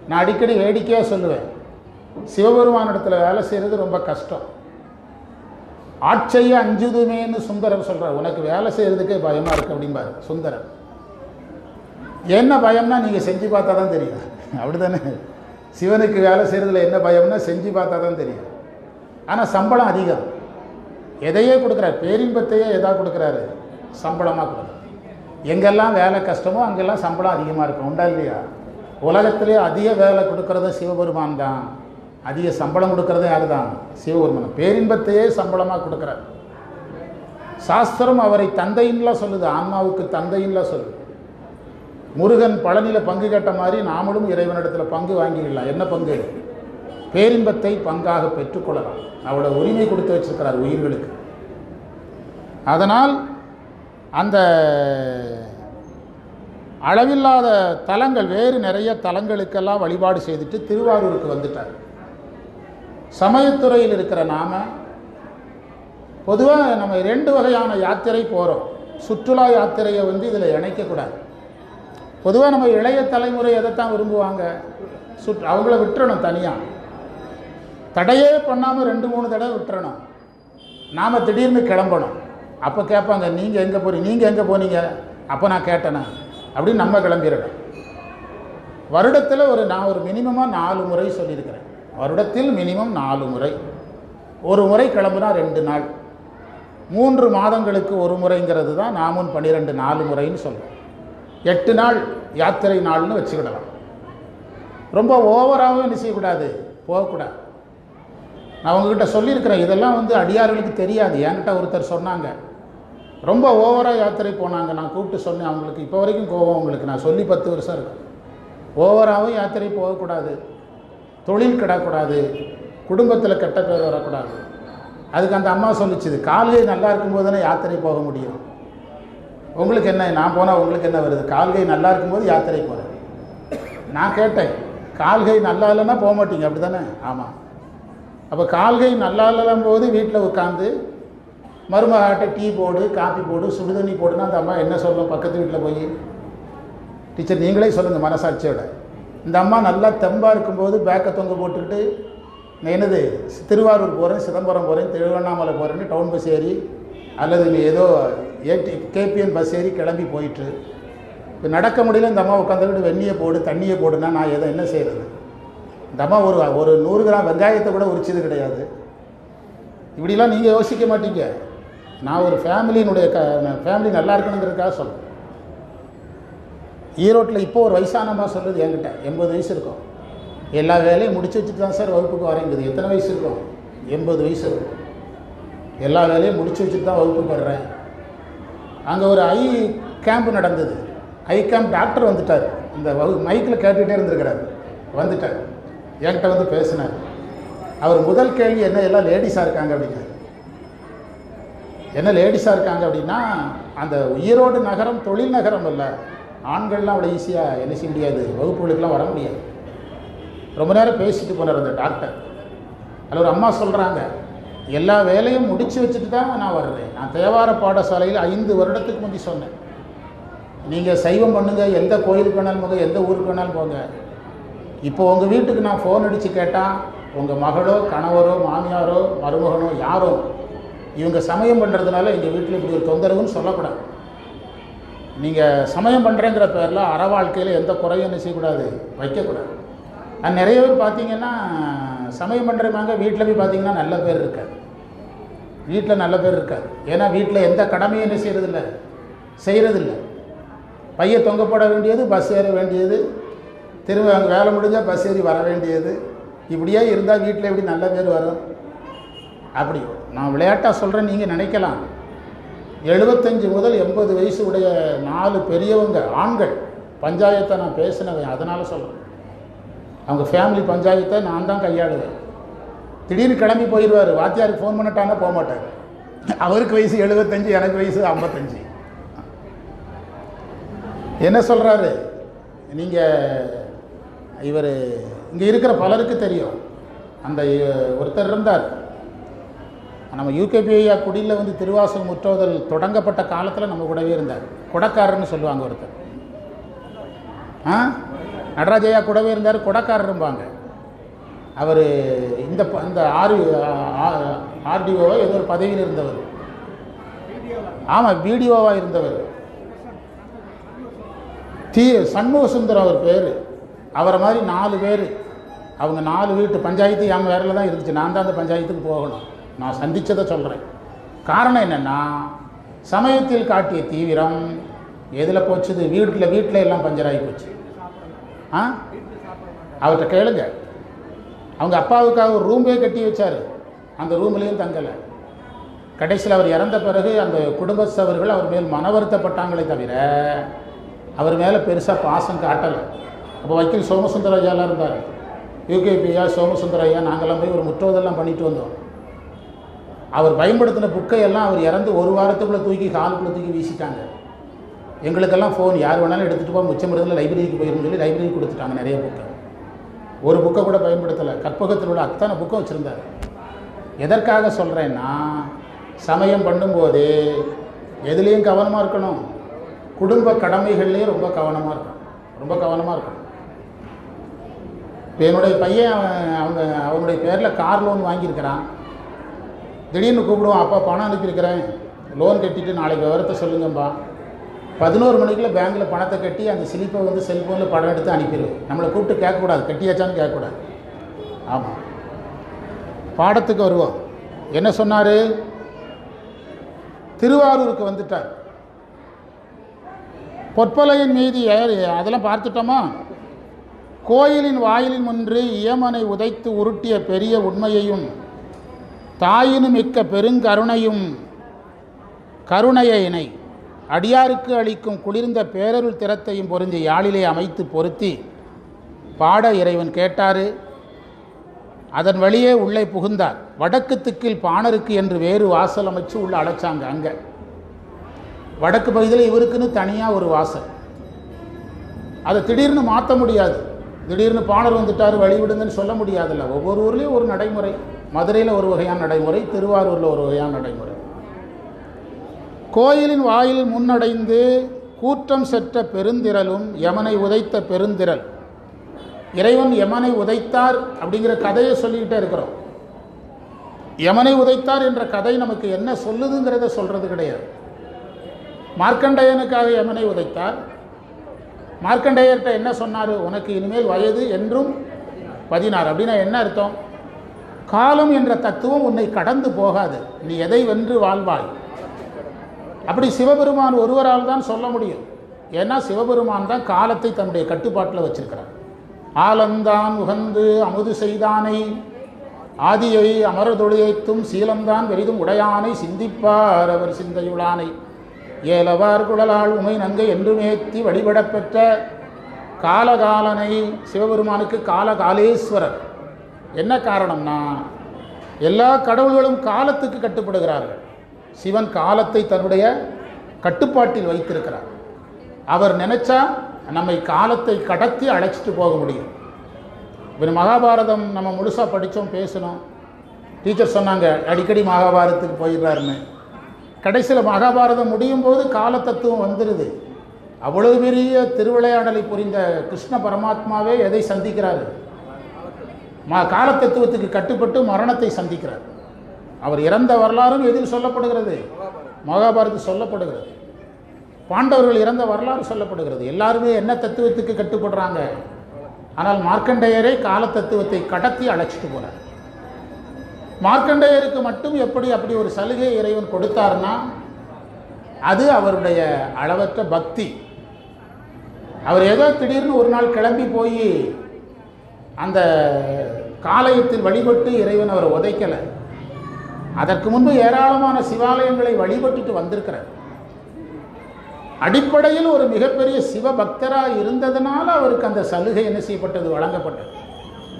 நான் அடிக்கடி வேடிக்கையாக சொல்லுவேன், சிவபெருமானிடத்தில் வேலை செய்கிறது ரொம்ப கஷ்டம். ஆட்சைய அஞ்சுதுமேன்னு சுந்தரர் சொல்கிறார். உனக்கு வேலை செய்கிறதுக்கே பயமாக இருக்குது அப்படிம்பாரு சுந்தரர். என்ன பயம்னா நீங்கள் செஞ்சு பார்த்தா தான் தெரியும். அப்படி தானே? சிவனுக்கு வேலை செய்கிறதுல என்ன பயம்னா செஞ்சு பார்த்தா தான் தெரியும். ஆனால் சம்பளம் அதிகம். எதையே கொடுக்குறாரு, பேரின்பத்தையே எதாக கொடுக்குறாரு? சம்பளமாக கொடுக்குறாரு. எங்கெல்லாம் வேலை கஷ்டமோ அங்கெல்லாம் சம்பளம் அதிகமாக இருக்கும். உண்டா இல்லையா? உலகத்திலே அதிக வேலை கொடுக்குறது சிவபெருமான் தான். அதிக சம்பளம் கொடுக்குறது யார் தான்? சிவபெருமான். பேரின்பத்தையே சம்பளமாக கொடுக்குறார். சாஸ்திரம் அவரை தந்தைன்னுலாம் சொல்லுது, ஆன்மாவுக்கு தந்தைன்னுலாம் சொல்லுது. முருகன் பழனியில் பங்கு கேட்ட மாதிரி நாமளும் இறைவனிடத்தில் பங்கு வாங்கிடலாம். என்ன பங்கு? பேரின்பத்தை பங்காக பெற்றுக்கொள்ளலாம். அவளை உரிமை கொடுத்து வச்சிருக்கிறார் உயிர்களுக்கு. அதனால் அந்த அளவில்லாத தலங்கள், வேறு நிறைய தலங்களுக்கெல்லாம் வழிபாடு செய்துட்டு திருவாரூருக்கு வந்துட்டார். சமயத்துறையில் இருக்கிற நாம பொதுவாக நம்ம 2 வகையான யாத்திரை போகிறோம். சுற்றுலா யாத்திரையை இதில் இணைக்கக்கூடாது. பொதுவாக நம்ம இளைய தலைமுறை எதைத்தான் விரும்புவாங்க? அவங்கள விட்டுறணும் தனியாக. தடையே பண்ணாமல் 2-3 தடவை விட்டுறணும். நாம் திடீர்னு கிளம்பணும். அப்போ கேட்பாங்க, நீங்கள் எங்கே போறீங்க, நீங்கள் எங்கே போனீங்க? அப்போ நான் கேட்டேனே அப்படின்னு நம்ம கிளம்பிடணும். வருடத்தில் நான் ஒரு மினிமமாக 4 முறை சொல்லியிருக்கிறேன். வருடத்தில் மினிமம் 4 முறை. ஒரு முறை கிளம்புனா 2 நாள். 3 மாதங்களுக்கு ஒரு முறைங்கிறது தான் நாமும் 12 4 முறைன்னு சொல்கிறோம். 8 நாள் யாத்திரை நாள்னு வச்சுக்கிடலாம். ரொம்ப ஓவராகவும் என்ன செய்யக்கூடாது, போகக்கூடாது. நான் உங்ககிட்ட சொல்லியிருக்கிறேன், இதெல்லாம் அடியார்களுக்கு தெரியாது. என்கிட்ட ஒருத்தர் சொன்னாங்க, ரொம்ப ஓவராக யாத்திரை போனாங்க. நான் கூப்பிட்டு சொன்னேன், அவங்களுக்கு இப்போ வரைக்கும் கோபம். உங்களுக்கு நான் சொல்லி 10 வருஷம் இருக்கு. ஓவராகவும் யாத்திரை போகக்கூடாது, தொழில் கிடக்கூடாது, குடும்பத்தில் கெட்ட பேர் வரக்கூடாது. அதுக்கு அந்த அம்மா சொல்லிச்சுது, கால்கை நல்லா இருக்கும்போது தானே யாத்திரை போக முடியும். உங்களுக்கு என்ன, நான் போனால் உங்களுக்கு என்ன வருது? கால்கை நல்லா இருக்கும்போது யாத்திரை போகிறேன். நான் கேட்டேன், கால்கை நல்லா இல்லைன்னா போக மாட்டீங்க அப்படி தானே? ஆமாம். அப்போ கால்கை நல்லா இல்லைம் போது வீட்டில் உட்காந்து மருமகாட்ட டீ போடு, காப்பி போடு, சுடுதண்ணி போடுன்னா அந்த அம்மா என்ன சொல்லும்? பக்கத்து வீட்டில் போய், டீச்சர் நீங்களே சொல்லுங்கள் மனசாட்சியோட. இந்த அம்மா நல்லா தெம்பாக இருக்கும்போது பேக்கை தொங்க போட்டுக்கிட்டு என்னது திருவாரூர் போகிறேன், சிதம்பரம் போகிறேன், திருவண்ணாமலை போகிறேன்னு டவுன் பஸ் ஏறி அல்லது ஏதோ கேபிஎன் பஸ் ஏறி கிளம்பி போயிட்டு இப்போ நடக்க முடியல. இந்த அம்மா உட்காந்துக்கிட்டு வெந்நியை போடு, தண்ணியை போடுனா நான் என்ன செய்கிறது? இந்த அம்மா ஒரு 100 கிராம் வெங்காயத்தை கூட உரிச்சது கிடையாது. இப்படிலாம் நீங்கள் யோசிக்க மாட்டீங்க. நான் ஒரு ஃபேமிலி நல்லா இருக்கணுங்கிறதுக்காக சொல்கிறேன். ஈரோட்டில் இப்போ ஒரு வயசானம்மா சொல்லுது என்கிட்ட, 80 வயசு இருக்கும். எல்லா வேலையும் முடிச்சு வச்சுட்டு தான் சார் வகுப்புக்கு வரேங்குது. எத்தனை வயசு இருக்கும்? 80 வயசு இருக்கும். எல்லா வேலையும் முடிச்சு வச்சுட்டு தான் வகுப்புக்கு வர்றேன். அங்கே ஒரு ஐ கேம்ப் நடந்தது. ஐ கேம்ப் டாக்டர் வந்துட்டார். இந்த மைக்கில் கேட்டுகிட்டே இருந்திருக்கிறார். வந்துட்டார், என்கிட்ட பேசினார். அவர் முதல் கேள்வி என்ன, எல்லாம் லேடிஸாக இருக்காங்க அப்படின்னா. என்ன லேடிஸாக இருக்காங்க அப்படின்னா, அந்த ஈரோடு நகரம் தொழில் நகரம் இல்லை. ஆண்கள்லாம் அவ்வளோ ஈஸியாக என்ன செய்ய முடியாது, வகுப்புகளுக்கெல்லாம் வர முடியாது. ரொம்ப நேரம் பேசிட்டு போனார் அந்த டாக்டர். அதில் ஒரு அம்மா சொல்கிறாங்க, எல்லா வேலையும் முடித்து வச்சுட்டு தான் நான் வர்றேன். நான் தேவார பாடசாலையில் 5 வருடத்துக்கு முந்தி சொன்னேன், நீங்கள் சைவம் பண்ணுங்கள், எந்த கோயிலுக்கு வேணாலும் போங்க, எந்த ஊருக்கு வேணாலும் போங்க. இப்போ உங்கள் வீட்டுக்கு நான் ஃபோன் அடித்து கேட்டால் உங்கள் மகளோ கணவரோ மாமியாரோ மருமகனோ யாரோ இவங்க சமயம் பண்ணுறதுனால எங்கள் வீட்டில் இப்படி ஒரு தொந்தரவுன்னு சொல்லக்கூடாது. நீங்கள் சமயம் பண்ணுறேங்கிற பேரில் அற வாழ்க்கையில் எந்த குறையும் என்ன செய்யக்கூடாது, வைக்கக்கூடாது. அது நிறைய பேர் பார்த்தீங்கன்னா சமயம் பண்ணுறவங்க வீட்டில் போய் பார்த்தீங்கன்னா நல்ல பேர் இருக்காது, வீட்டில் நல்ல பேர் இருக்காது. ஏன்னா வீட்டில் எந்த கடமையும் என்ன செய்கிறதில்ல. பைய தொங்க போட வேண்டியது, பஸ் ஏற வேண்டியது, திரும்ப அங்கே வேலை முடிஞ்சால் பஸ் ஏறி வர வேண்டியது, இப்படியே இருந்தால் வீட்டில் எப்படி நல்ல பேர் வரும்? அப்படி நான் விளையாட்டாக சொல்கிறேன், நீங்கள் நினைக்கலாம். 75 முதல் 80 வயசு உடைய 4 பெரியவங்க ஆண்கள் பஞ்சாயத்தை நான் பேசினவன், அதனால் சொல்கிறேன். அவங்க ஃபேமிலி பஞ்சாயத்தை நான் தான் கையாளுவேன். திடீர்னு கிளம்பி போயிடுவார், வாத்தியாருக்கு ஃபோன் பண்ணிட்டாங்க, போக மாட்டார். அவருக்கு வயசு 75, எனக்கு வயசு 55. என்ன சொல்கிறாரு, நீங்கள் இவர் இங்கே இருக்கிற பலருக்கு தெரியும். அந்த ஒருத்தர் இருந்தார், நம்ம யூகேபிஐயா குடியில் வந்து திருவாசகம் முற்றோதல் தொடங்கப்பட்ட காலத்தில் நம்ம கூடவே இருந்தார். கொடக்காரர்னு சொல்லுவாங்க ஒருத்தர். நடராஜையா கூடவே இருந்தார், கொடக்காரரும்பாங்க. அவர் இந்த ஆர்டிஓவோ ஏதோ ஒரு பதவியில் இருந்தவர். ஆமாம், பிடிஓவாக இருந்தவர். சண்முக சுந்தரம் அவர் பேர். அவரை மாதிரி 4 பேர். அவங்க 4 வீட்டு பஞ்சாயத்து என் வேறில் தான் இருந்துச்சு. நான் தான் அந்த பஞ்சாயத்துக்கு போகணும். நான் சந்தித்ததை சொல்கிறேன். காரணம் என்னென்னா, சமயத்தில் காட்டிய தீவிரம் எதில் போச்சுது? வீட்டில் எல்லாம் பஞ்சராகி போச்சு. அவர்கிட்ட கேளுங்க. அவங்க அப்பாவுக்காக ஒரு ரூம்பே கட்டி வச்சார், அந்த ரூம்லேயும் தங்கலை. கடைசியில் அவர் இறந்த பிறகு அந்த குடும்பத்தவர்கள் அவர் மேல் மன வருத்தப்பட்டாங்களே தவிர அவர் மேலே பெருசாக பாசம் காட்டலை. அப்போ வக்கீல் சோமசுந்தர ஐயாலாம் இருந்தார், யூகேபியா சோமசுந்தர ஐயா. நாங்கள்லாம் போய் ஒரு முற்றோதெல்லாம் பண்ணிட்டு வந்தோம். அவர் பயன்படுத்தின புக்கையெல்லாம் அவர் இறந்து 1 வாரத்துக்குள்ளே தூக்கி காலுக்குள்ளே தூக்கி வீசிட்டாங்க. எங்களுக்கெல்லாம் ஃபோன், யார் வேணாலும் எடுத்துகிட்டு போக, மிச்சம் இருந்ததில் லைப்ரரிக்கு போயிருன்னு சொல்லி லைப்ரரி கொடுத்துட்டாங்க. நிறைய புக்கை, ஒரு புக்கை கூட பயன்படுத்தலை. கற்பகத்தில் உள்ள அத்தனை புக்கை வச்சுருந்தார். எதற்காக சொல்கிறேன்னா, சமயம் பண்ணும்போது எதுலேயும் கவனமாக இருக்கணும், குடும்ப கடமைகள்லேயும் ரொம்ப கவனமாக இருக்கணும். இப்போ என்னுடைய பையன் அவனுடைய பேரில் கார் லோன் வாங்கியிருக்கிறான். திடீர்னு கூப்பிடுவான், அப்பா பணம் அனுப்பியிருக்கிறேன், லோன் கட்டிட்டு நாளைக்கு விவரத்தை சொல்லுங்கப்பா. 11 மணிக்குள்ள பேங்க்கில் பணத்தை கட்டி அந்த ஸ்லிப்பை வந்து செல்ஃபோனில் படம் எடுத்து அனுப்பிடுவேன். நம்மளை கூப்பிட்டு கேட்கக்கூடாது, கட்டியாச்சான்னு கேட்கக்கூடாது. ஆமாம், பாடத்துக்கு வருவோம். என்ன சொன்னார்? திருவாரூருக்கு வந்துட்டார். பொற்பலையின் மீது ஏறி, அதெல்லாம் பார்த்துட்டோமா? கோயிலின் வாயிலின் முன்று இயமனை உதைத்து உருட்டிய பெரிய உண்மையையும் தாயினு மிக்க பெருங்கருணையும் கருணையினை அடியாருக்கு அளிக்கும் குளிர்ந்த பேரருள் திறத்தையும் பொருந்தி யாழிலே அமைத்து பொருத்தி பாட இறைவன் கேட்டார். அதன் வழியே உள்ளே புகுந்தார். வடக்கு திக்கில் பாணருக்கு என்று வேறு வாசல் அமைச்சு உள்ள அடைச்சாங்க. அங்கே வடக்கு பகுதியில் இவருக்குன்னு தனியாக ஒரு வாசல். அதை திடீர்னு மாற்ற முடியாது. திடீர்னு பாணர் வந்துட்டார் வழி விடுங்கன்னு சொல்ல முடியாதுல்ல. ஒவ்வொரு ஊர்லேயும் ஒரு நடைமுறை. மதுரையில் ஒரு வகையான நடைமுறை, திருவாரூரில் ஒரு வகையான நடைமுறை. கோயிலின் வாயிலில் முன்னடைந்து கூற்றம் செற்ற பெருந்திரளும் யமனை உதைத்த பெருந்திரள். இறைவன் யமனை உதைத்தார் அப்படிங்கிற கதையை சொல்லிக்கிட்டே இருக்கிறோம். யமனை உதைத்தார் என்ற கதை நமக்கு என்ன சொல்லுதுங்கிறத சொல்கிறது கிடையாது. மார்க்கண்டேயனுக்காக யமனை உதைத்தார். மார்க்கண்டேயர்கிட்ட என்ன சொன்னார்? உனக்கு இனிமேல் வயது என்றும் 16. அப்படின்னா என்ன அர்த்தம்? காலம் என்ற தத்துவம் உன்னை கடந்து போகாது, நீ எதை வென்று வாழ்வாய். அப்படி சிவபெருமான் ஒருவரால் தான் சொல்ல முடியும். ஏன்னா சிவபெருமான் தான் காலத்தை தன்னுடைய கட்டுப்பாட்டில் வச்சிருக்கிறார். ஆலந்தான் உகந்து அமுது செய்தானை ஆதியை அமரதொழியைத்தும் சீலம்தான் வெறிதும் உடையானை சிந்திப்பார் அவர் சிந்தையுளானை ஏலவார் குழலாள் உமை நங்கை என்றுமேத்தி வழிபடப் பெற்ற காலகாலனை. சிவபெருமானுக்கு காலகாலேஸ்வரர். என்ன காரணம்னா, எல்லா கடவுள்களும் காலத்துக்கு கட்டுப்படுகிறார்கள். சிவன் காலத்தை தன்னுடைய கட்டுப்பாட்டில் வைத்திருக்கிறார். அவர் நினைச்சா நம்மை காலத்தை கடத்தி அழைச்சிட்டு போக முடியும். இப்போ மகாபாரதம் நம்ம முழுசாக படித்தோம், பேசணும். டீச்சர் சொன்னாங்க அடிக்கடி மகாபாரதத்துக்கு போயிடுறாருன்னு. கடைசியில் மகாபாரதம் முடியும் போது கால தத்துவம் வந்துடுது. அவ்வளவு பெரிய திருவிளையாடலை புரிந்த கிருஷ்ண பரமாத்மாவே எதை சந்திக்கிறாரு? கால தத்துவத்துக்கு கட்டுப்பட்டு மரணத்தை சந்திக்கிறார். அவர் இறந்த வரலாறும் எதில் சொல்லப்படுகிறது? மகாபாரதத்தில் சொல்லப்படுகிறது. பாண்டவர்கள் இறந்த வரலாறு சொல்லப்படுகிறது. எல்லாருமே என்ன தத்துவத்துக்கு கட்டுப்படுறாங்க? ஆனால் மார்க்கண்டேயரை கால தத்துவத்தை கடத்தி அழைச்சிட்டு போறார். மார்க்கண்டேயருக்கு மட்டும் அப்படி ஒரு சலுகை இறைவன் கொடுத்தார்னா அது அவருடைய அளவற்ற பக்தி. அவர் ஏதோ திடீர்னு ஒரு நாள் கிளம்பி போய் அந்த காலயத்தில் வழிபட்டு இறைவன் அவரை உதைக்கலை. அதற்கு முன்பு ஏராளமான சிவாலயங்களை வழிபட்டுட்டு வந்திருக்கிறார். அடிப்படையில் ஒரு மிகப்பெரிய சிவபக்தராக இருந்ததுனால அவருக்கு அந்த சலுகை என்ன செய்யப்பட்டது? வழங்கப்பட்டது.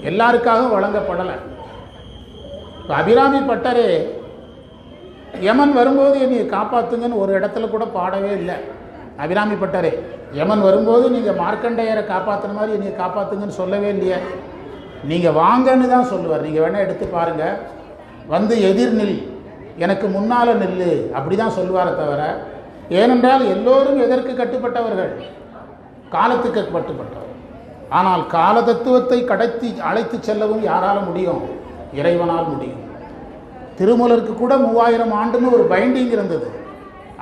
எல்லாருக்காகவும் வழங்கப்படலை. இப்போ அபிராமி பட்டரே யமன் வரும்போது என்னை காப்பாற்றுங்கன்னு ஒரு இடத்துல கூட பாடவே இல்லை. அபிராமி பட்டரே யமன் வரும்போது நீங்கள் மார்க்கண்டேயரை காப்பாற்றுன மாதிரி என்னை காப்பாற்றுங்கன்னு சொல்லவே இல்லையே. நீங்கள் வாங்கன்னு தான் சொல்லுவார். நீங்கள் வேணால் எடுத்து பாருங்கள். வந்து எதிர் நில், எனக்கு முன்னால் நில்லு, அப்படி தான் சொல்லுவாரை தவிர, ஏனென்றால் எல்லோரும் எதற்கு கட்டுப்பட்டவர்கள்? காலத்துக்கு கட்டுப்பட்டவர். ஆனால் கால தத்துவத்தை கடத்தி அழைத்து செல்லவும் யாரால் முடியும்? இறைவனால் முடியும். திருமூலருக்கு கூட 3000 ஆண்டுன்னு ஒரு பைண்டிங் இருந்தது.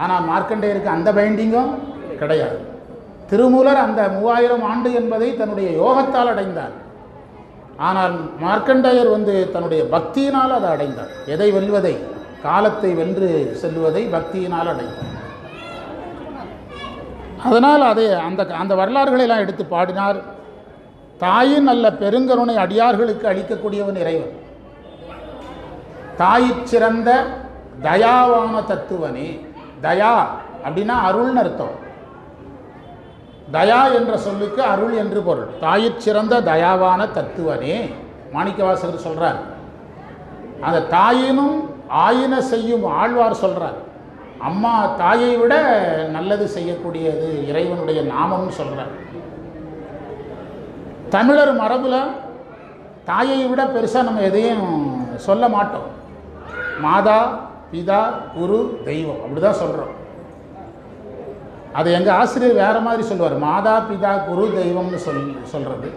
ஆனால் மார்க்கண்டேயருக்கு அந்த பைண்டிங்கும் கிடையாது. திருமூலர் அந்த 3000 ஆண்டு என்பதை தன்னுடைய யோகத்தால் அடைந்தார். ஆனால் மார்க்கண்டேயர் தன்னுடைய பக்தியினால் அதை அடைந்தார். எதை வெல்வதை? காலத்தை வென்று செல்வதை பக்தியினால் அடைந்தார். அதனால் அதை அந்த வரலாறுகளெல்லாம் எடுத்து பாடினார். தாயின் நல்ல பெருங்கருணை அடியார்களுக்கு அளிக்கக்கூடியவன் இறைவன். தாயிற் தயாவான தத்துவனே. தயா அப்படின்னா அருள்னு அர்த்தம். தயா என்ற சொல்லுக்கு அருள் என்று பொருள். தாயிற் தயாவான தத்துவனே மாணிக்கவாசகர் சொல்றார். அந்த தாயினும் ஆயின செய்யும் ஆழ்வார் சொல்றார். அம்மா தாயை விட நல்லது செய்யக்கூடியது இறைவனுடைய நாமம்னு சொல்றார். தமிழர் மரபுல தாயை விட பெருசாக நம்ம எதையும் சொல்ல மாட்டோம். மாதா பிதா குரு தெய்வம் அப்படிதான் சொல்கிறோம். அது எங்கள் ஆசிரியர் வேறு மாதிரி சொல்லுவார். மாதா பிதா குரு தெய்வம்னு சொல்கிறது.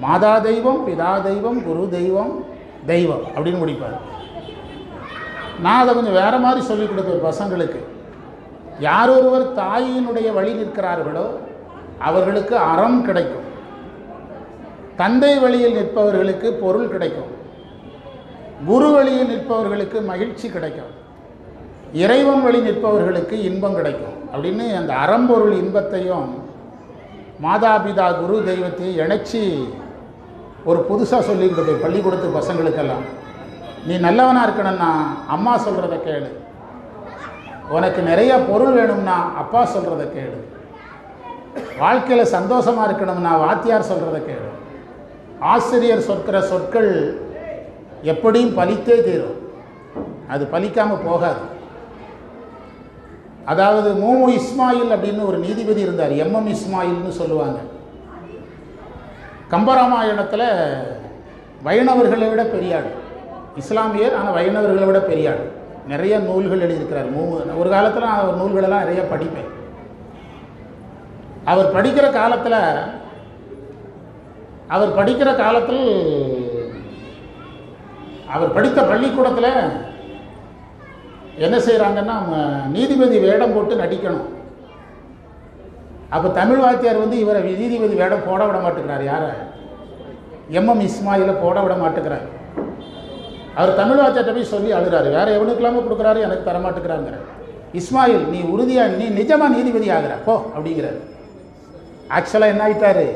மாதா தெய்வம், பிதா தெய்வம், குரு தெய்வம், தெய்வம் அப்படின்னு முடிப்பார். நான் அதை கொஞ்சம் வேறு மாதிரி சொல்லிக் கொடுப்பேன் பசங்களுக்கு. யார் ஒருவர் தாயினுடைய வழி நிற்கிறார்களோ அவர்களுக்கு அறம் கிடைக்கும். தந்தை வழியில் நிற்பவர்களுக்கு பொருள் கிடைக்கும். குரு வழியில் நிற்பவர்களுக்கு மகிழ்ச்சி கிடைக்கும். இறைவன் வழி நிற்பவர்களுக்கு இன்பம் கிடைக்கும் அப்படின்னு அந்த அறம்பொருள் இன்பத்தையும் மாதாபிதா குரு தெய்வத்தையும் இணைச்சி ஒரு புதுசாக சொல்லிக்கிட்டு போய் பள்ளிக்கூடத்து பசங்களுக்கெல்லாம், நீ நல்லவனாக இருக்கணும்னா அம்மா சொல்கிறத கேளு, உனக்கு நிறைய பொருள் வேணும்னா அப்பா சொல்கிறத கேளு, வாழ்க்கையில் சந்தோஷமாக இருக்கணும்னா வாத்தியார் சொல்கிறத கேளு, ஆசிரியர் சொல்கிற சொற்கள் எப்படியும் பலித்தே தீரும், அது பலிக்காமல் போகாது. அதாவது மூமு இஸ்மாயில் அப்படின்னு ஒரு நீதிபதி இருந்தார். எம்எம் இஸ்மாயில்னு சொல்லுவாங்க. கம்பராமாயணத்தில் வைணவர்களை விட பெரியாள், இஸ்லாமியர் ஆனால் வைணவர்களை விட பெரியாள். நிறைய நூல்கள் எழுதியிருக்கிறார். ஒரு காலத்தில் நான் அவர் நூல்களெல்லாம் நிறைய படிப்பேன். அவர் படிக்கிற காலத்தில் அவர் படித்த பள்ளிக்கூடத்தில் என்ன செய்கிறாங்கன்னா, நீதிபதி வேடம் போட்டு நடிக்கணும். அப்போ தமிழ் வாத்தியார் இவரை நீதிபதி வேடம் போட விட மாட்டேங்கிறார். யாரை? எம்எம் இஸ்மாயிலை போட விட மாட்டேங்கிறார். அவர் தமிழ் வாத்தியார்கிட்ட போய் சொல்லி அழுகிறாரு. வேறு எவனுக்கெல்லாமோ கொடுக்குறாரு, எனக்கு தரமாட்டேங்கிறாங்கிற. இஸ்மாயில், நீ உறுதியாக நீ நிஜமாக நீதிபதி ஆகிற போ அப்படிங்கிறார். ஆக்சுவலாக என்ன ஆகிட்டாரு?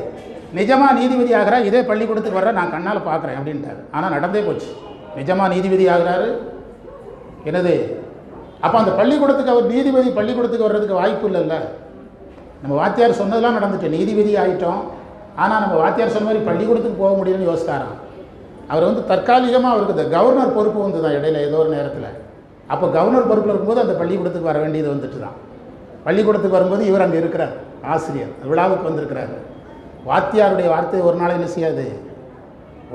நிஜமாக நீதிபதி ஆகிறா, இதே பள்ளிக்கூடத்துக்கு வர்ற, நான் கண்ணால் பார்க்குறேன் அப்படின்ட்டார். ஆனால் நடந்தே போச்சு. நிஜமாக நீதிபதி ஆகிறாரு. என்னது? அப்போ அந்த பள்ளிக்கூடத்துக்கு அவர் நீதிபதி பள்ளிக்கூடத்துக்கு வர்றதுக்கு வாய்ப்பு இல்லைல்ல. நம்ம வாத்தியார் சொன்னதெல்லாம் நடந்துட்டு நீதிபதி ஆகிட்டோம். ஆனால் நம்ம வாத்தியார் சொன்ன மாதிரி பள்ளிக்கூடத்துக்கு போக முடியும்னு யோசித்தாராம். அவர் தற்காலிகமாக அவருக்கு இந்த கவர்னர் பொறுப்பு தான் இடையில ஏதோ ஒரு நேரத்தில். அப்போ கவர்னர் பொறுப்பில் இருக்கும்போது அந்த பள்ளிக்கூடத்துக்கு வர வேண்டியது வந்துட்டு தான். பள்ளிக்கூடத்துக்கு வரும்போது இவர் அங்கே இருக்கிறார், ஆசிரியர் விழாவுக்கு வந்திருக்கிறார். வாத்தியாருடைய வார்த்தை ஒரு நாள் என்ன செய்யாது,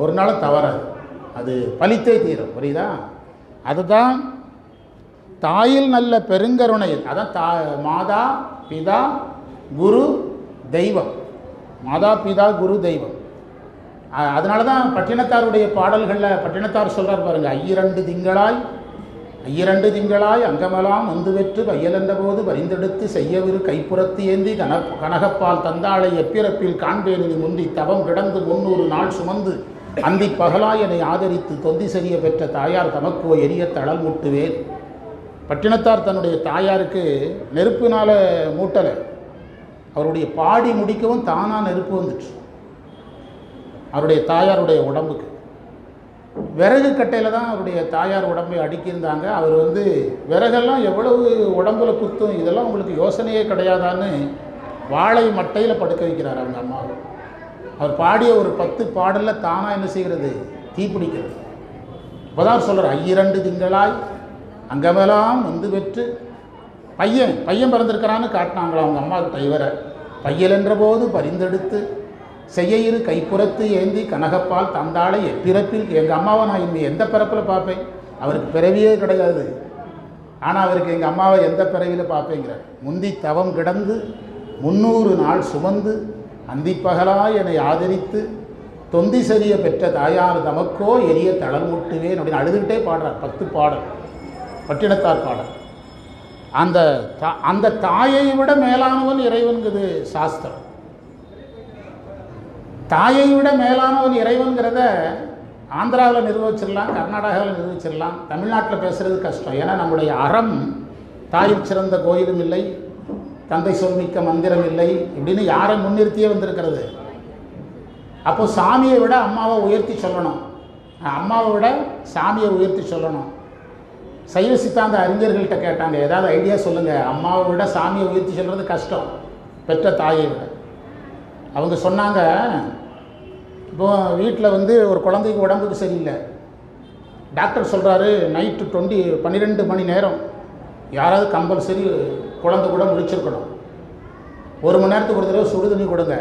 ஒரு நாள் தவறாது. அது பலித்தே தீரும். புரியுதா? அதுதான் தாயில் நல்ல பெருங்கருணை. அதான் மாதா பிதா குரு தெய்வம். மாதா பிதா குரு தெய்வம். அதனால தான் பட்டினத்தாருடைய பாடல்களில் பட்டினத்தார் சொல்கிறார் பாருங்க, ஐயிரண்டு திங்களாய் அங்கமெல்லாம் வந்து வெற்று கையலென்ற போது வரிந்தெடுத்து செய்யவிரு கைப்புறத்து ஏந்தி கனகப்பால் தந்தாளை எப்பிறப்பில் காண்பேனி முந்தி தவம் கிடந்து 300 நாள் சுமந்து அந்தி பகலாய் என்னை ஆதரித்து தொந்தி சரிய பெற்ற தாயார் தமக்கோ எரிய தளல் மூட்டுவேன். பட்டினத்தார் தன்னுடைய தாயாருக்கு நெருப்பினால் மூட்டலை, அவருடைய பாடி முடிக்கவும் தானாக நெருப்பு வந்துச்சு அவருடைய தாயாருடைய உடம்புக்கு. விறகு கட்டையில் தான் அவருடைய தாயார் உடம்பை அடுக்கியிருந்தாங்க. அவர் விறகெல்லாம் எவ்வளவு உடம்புல குத்தும், இதெல்லாம் உங்களுக்கு யோசனையே கிடையாதான்னு வாழை மட்டையில் படுக்க வைக்கிறார் அவங்க அம்மா. அவர் பாடிய ஒரு 10 பாடலில் தானாக என்ன செய்கிறது, தீப்பிடிக்கிறது. இப்போதான் சொல்கிறார், ஐயிரண்டு திங்களாய் அங்கமெல்லாம் வந்து பெற்று பையன் பிறந்திருக்கிறான்னு காட்டினாங்களா அவங்க அம்மாக்கிட்ட. இவரை பையலென்ற போது பரிந்தெடுத்து செய்யிரு கைப்புறத்து ஏந்தி கனகப்பால் தந்தாளை எப்பிறப்பில். எங்கள் அம்மாவை நான் இன்னும் எந்த பிறப்பில் பார்ப்பேன், அவருக்கு பிறவியே கிடையாது, ஆனால் அவருக்கு எங்கள் அம்மாவை எந்த பிறவியில் பார்ப்பேங்கிறார். முந்தி தவம் கிடந்து 300 நாள் சுமந்து அந்திப்பகலாய் என்னை ஆதரித்து தொந்தி சரிய பெற்ற தாயார் தமக்கோ எரிய தளல் முட்டுவேன் அப்படின்னு அழுதுகிட்டே பாடுறார். 10 பாடல் பட்டினத்தார் பாடல். அந்த தாயை விட மேலானவன் இறைவன்கிறது சாஸ்திரம். தாயை விட மேலானவன் இறைவன்கிறத ஆந்திராவில் நிர்வகிச்சிடலாம், கர்நாடகாவில் நிர்வகிச்சிடலாம், தமிழ்நாட்டில் பேசுகிறது கஷ்டம். ஏன்னா நம்முடைய அறம் தாயில் சிறந்த கோயிலும் இல்லை, தந்தை சொல்மிக்க மந்திரம் இல்லை இப்படின்னு யாரை முன்னிறுத்தியே வந்திருக்கிறது. அப்போ சாமியை விட அம்மாவை உயர்த்தி சொல்லணும், அம்மாவை விட சாமியை உயர்த்தி சொல்லணும். சைவ சித்தாந்த அறிஞர்கள்ட்ட கேட்டாங்க, ஏதாவது ஐடியா சொல்லுங்கள், அம்மாவை விட சாமியை உயர்த்தி சொல்கிறது கஷ்டம் பெற்ற தாயை விட. அவங்க சொன்னாங்க, இப்போ வீட்டில் ஒரு குழந்தைக்கு உடம்புக்கு சரியில்லை, டாக்டர் சொல்கிறாரு நைட்டு 12 மணி நேரம் யாராவது கம்பல்சரி குழந்தை கூட முடிச்சிருக்கணும், 1 மணி நேரத்துக்கு ஒரு தடவை சுடு தண்ணி கொடுங்க,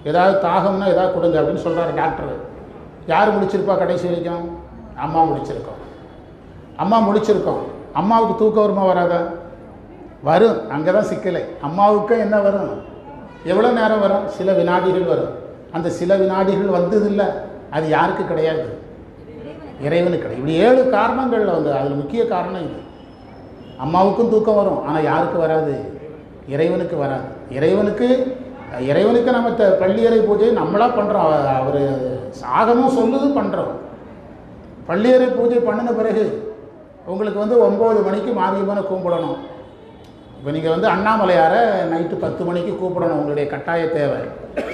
ஏதாவது தாகம்னா ஏதாவது கொடுங்க அப்படின்னு சொல்கிறாரு டாக்டர். யார் முடிச்சிருப்பா கடைசி வரைக்கும்? அம்மா முடிச்சிருக்கோம். அம்மாவுக்கு தூக்கம் வருமா வராதா? வரும். அங்கே தான் சிக்கலை. அம்மாவுக்கு என்ன வரும், எவ்வளோ நேரம் வரும்? சில வினாடிகள் வரும். அந்த சில வினாடிகள் வந்ததில்லை, அது யாருக்கு கிடையாது? இறைவனுக்கு கிடையாது. இப்படி 7 காரணங்களில் அதில் முக்கிய காரணம் இது. அம்மாவுக்கும் தூக்கம் வரும், ஆனால் யாருக்கு வராது? இறைவனுக்கு வராது. இறைவனுக்கு நம்ம பள்ளியறை பூஜை நம்மளாக பண்ணுறோம், அவர் சாகமும் சொல்லுது பண்ணுறோம். பள்ளியறை பூஜை பண்ணின பிறகு உங்களுக்கு 9 மணிக்கு மாரியம்மனை கும்பிடணும். இப்போ நீங்கள் அண்ணாமலையாரை நைட்டு 10 மணிக்கு கூப்பிடணும், உங்களுடைய கட்டாய தேவை.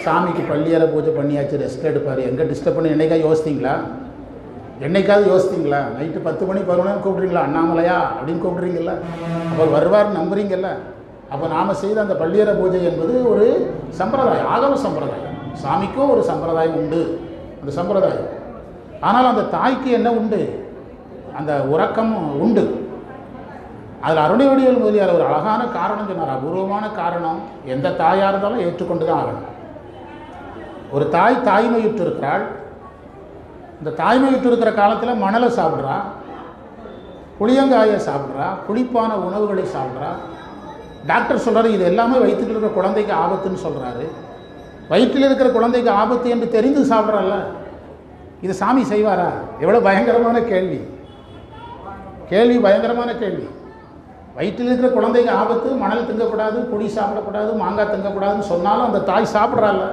சாமிக்கு பள்ளியறை பூஜை பண்ணியாச்சு, ரெஸ்ட் எடுப்பார், எங்கே டிஸ்டர்ப் பண்ணி என்னைக்காவது யோசித்தீங்களா? நைட்டு 10 மணி 11 கூப்பிட்றீங்களா, அண்ணாமலையா அப்படின்னு கூப்பிட்றீங்கள, அப்போ வருவார்னு நம்புறீங்கல்ல. அப்போ நாம் செய்த அந்த பள்ளியறை பூஜை என்பது ஒரு சம்பிரதாயம், ஆகம சம்பிரதாயம். சாமிக்கும் ஒரு சம்பிரதாயம் உண்டு, அந்த சம்பிரதாயம். ஆனால் அந்த தாய்க்கு என்ன உண்டு? அந்த உறக்கம் உண்டு. அதில் அருணை வடிவேல் முதலியார் ஒரு அழகான காரணம் சொன்னார், அபூர்வமான காரணம். எந்த தாயாக இருந்தாலும் ஏற்றுக்கொண்டு தான் ஆகணும். ஒரு தாய்மையுற்று இருக்கிறாள். இந்த தாய்மையுற்று இருக்கிற காலத்தில் மணலை சாப்பிட்றா, புளியங்காயை சாப்பிட்றா, புளிப்பான உணவுகளை சாப்பிட்றா. டாக்டர் சொல்கிறாரு இது எல்லாமே வயிற்றில் இருக்கிற குழந்தைக்கு ஆபத்துன்னு சொல்கிறாரு. வயிற்றில் இருக்கிற குழந்தைக்கு ஆபத்து என்று தெரிந்து சாப்பிட்றால, இது சாமி செய்வாரா? எவ்வளோ பயங்கரமான கேள்வி, பயங்கரமான கேள்வி. வயிற்றில் இருக்கிற குழந்தைக்கு ஆபத்து, மணல் திங்கக்கூடாது, புளி சாப்பிடக்கூடாது, மாங்காய் திங்கக்கூடாதுன்னு சொன்னாலும் அந்த தாய் சாப்பிட்றால.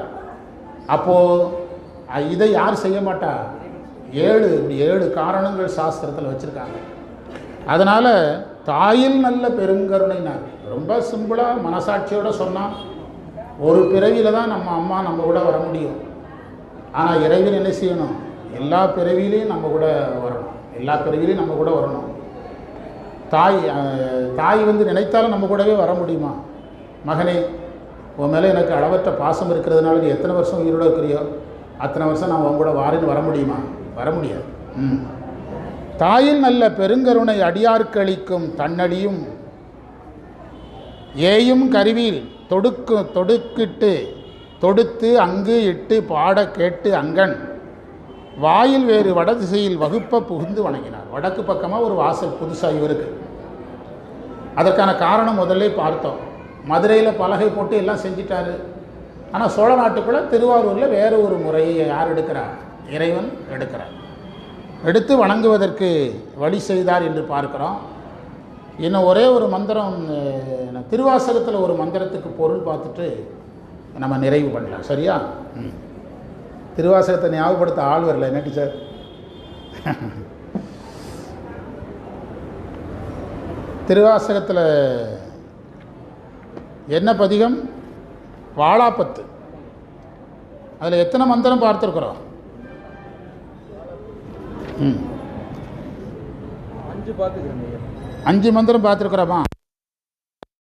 அப்போது இதை யார் செய்ய மாட்டா? 7 காரணங்கள் சாஸ்திரத்தில் வச்சுருக்காங்க. அதனால் தாயில் நல்ல பெருங்கருணைனார். ரொம்ப சிம்பிளாக மனசாட்சியோடு சொன்னால், ஒரு பிறவியில் தான் நம்ம அம்மா நம்ம கூட வர முடியும். ஆனால் இறைவன் என்ன செய்யணும்? எல்லா பிறவிலையும் நம்ம கூட வரணும். தாய் நினைத்தாலும் நம்ம கூடவே வர முடியுமா? மகனே, உன் மேலே எனக்கு அளவற்ற பாசம் இருக்கிறதுனால நீ எத்தனை வருஷம் உயிரோடு இருக்கிறியோ அத்தனை வருஷம் நான் உன் கூட வர முடியுமா? வர முடியாது. தாயில் நல்ல பெருங்கருணை அடியார்க்கு அளிக்கும் தன்னடியும் ஏயும் கருவியில் தொடுக்கிட்டு தொடுத்து அங்கு இட்டு பாட கேட்டு அங்கன் வாயில் வேறு வட திசையில் வகுப்ப புகுந்து வணங்கினார். வடக்கு பக்கமாக ஒரு வாசல் புதுசாக இவருக்கு. அதற்கான காரணம் முதல்ல பார்த்தோம். மதுரையில் பலகை போட்டு எல்லாம் செஞ்சிட்டாரு. ஆனால் சோழ நாட்டுக்குள்ளே திருவாரூரில் வேறு ஒரு முறையை யார் எடுக்கிறார்? இறைவன் எடுக்கிறார். எடுத்து வணங்குவதற்கு வழி செய்தார் என்று பார்க்குறோம். இன்னும் ஒரே ஒரு மந்திரம், திருவாசகத்தில் ஒரு மந்திரத்துக்கு பொருள் பார்த்துட்டு நம்ம நிறைவு பண்ணலாம். சரியா? திருவாசகத்தை ஞாபகப்படுத்த ஆள் வரல. என்ன டீச்சர்? திருவாசகத்தில் என்ன பதிகம்? வாளாப்பத்து. அதில் எத்தனை மந்திரம் பார்த்துருக்குறோம்? 5 மந்திரம் பார்த்துருக்குறோமா?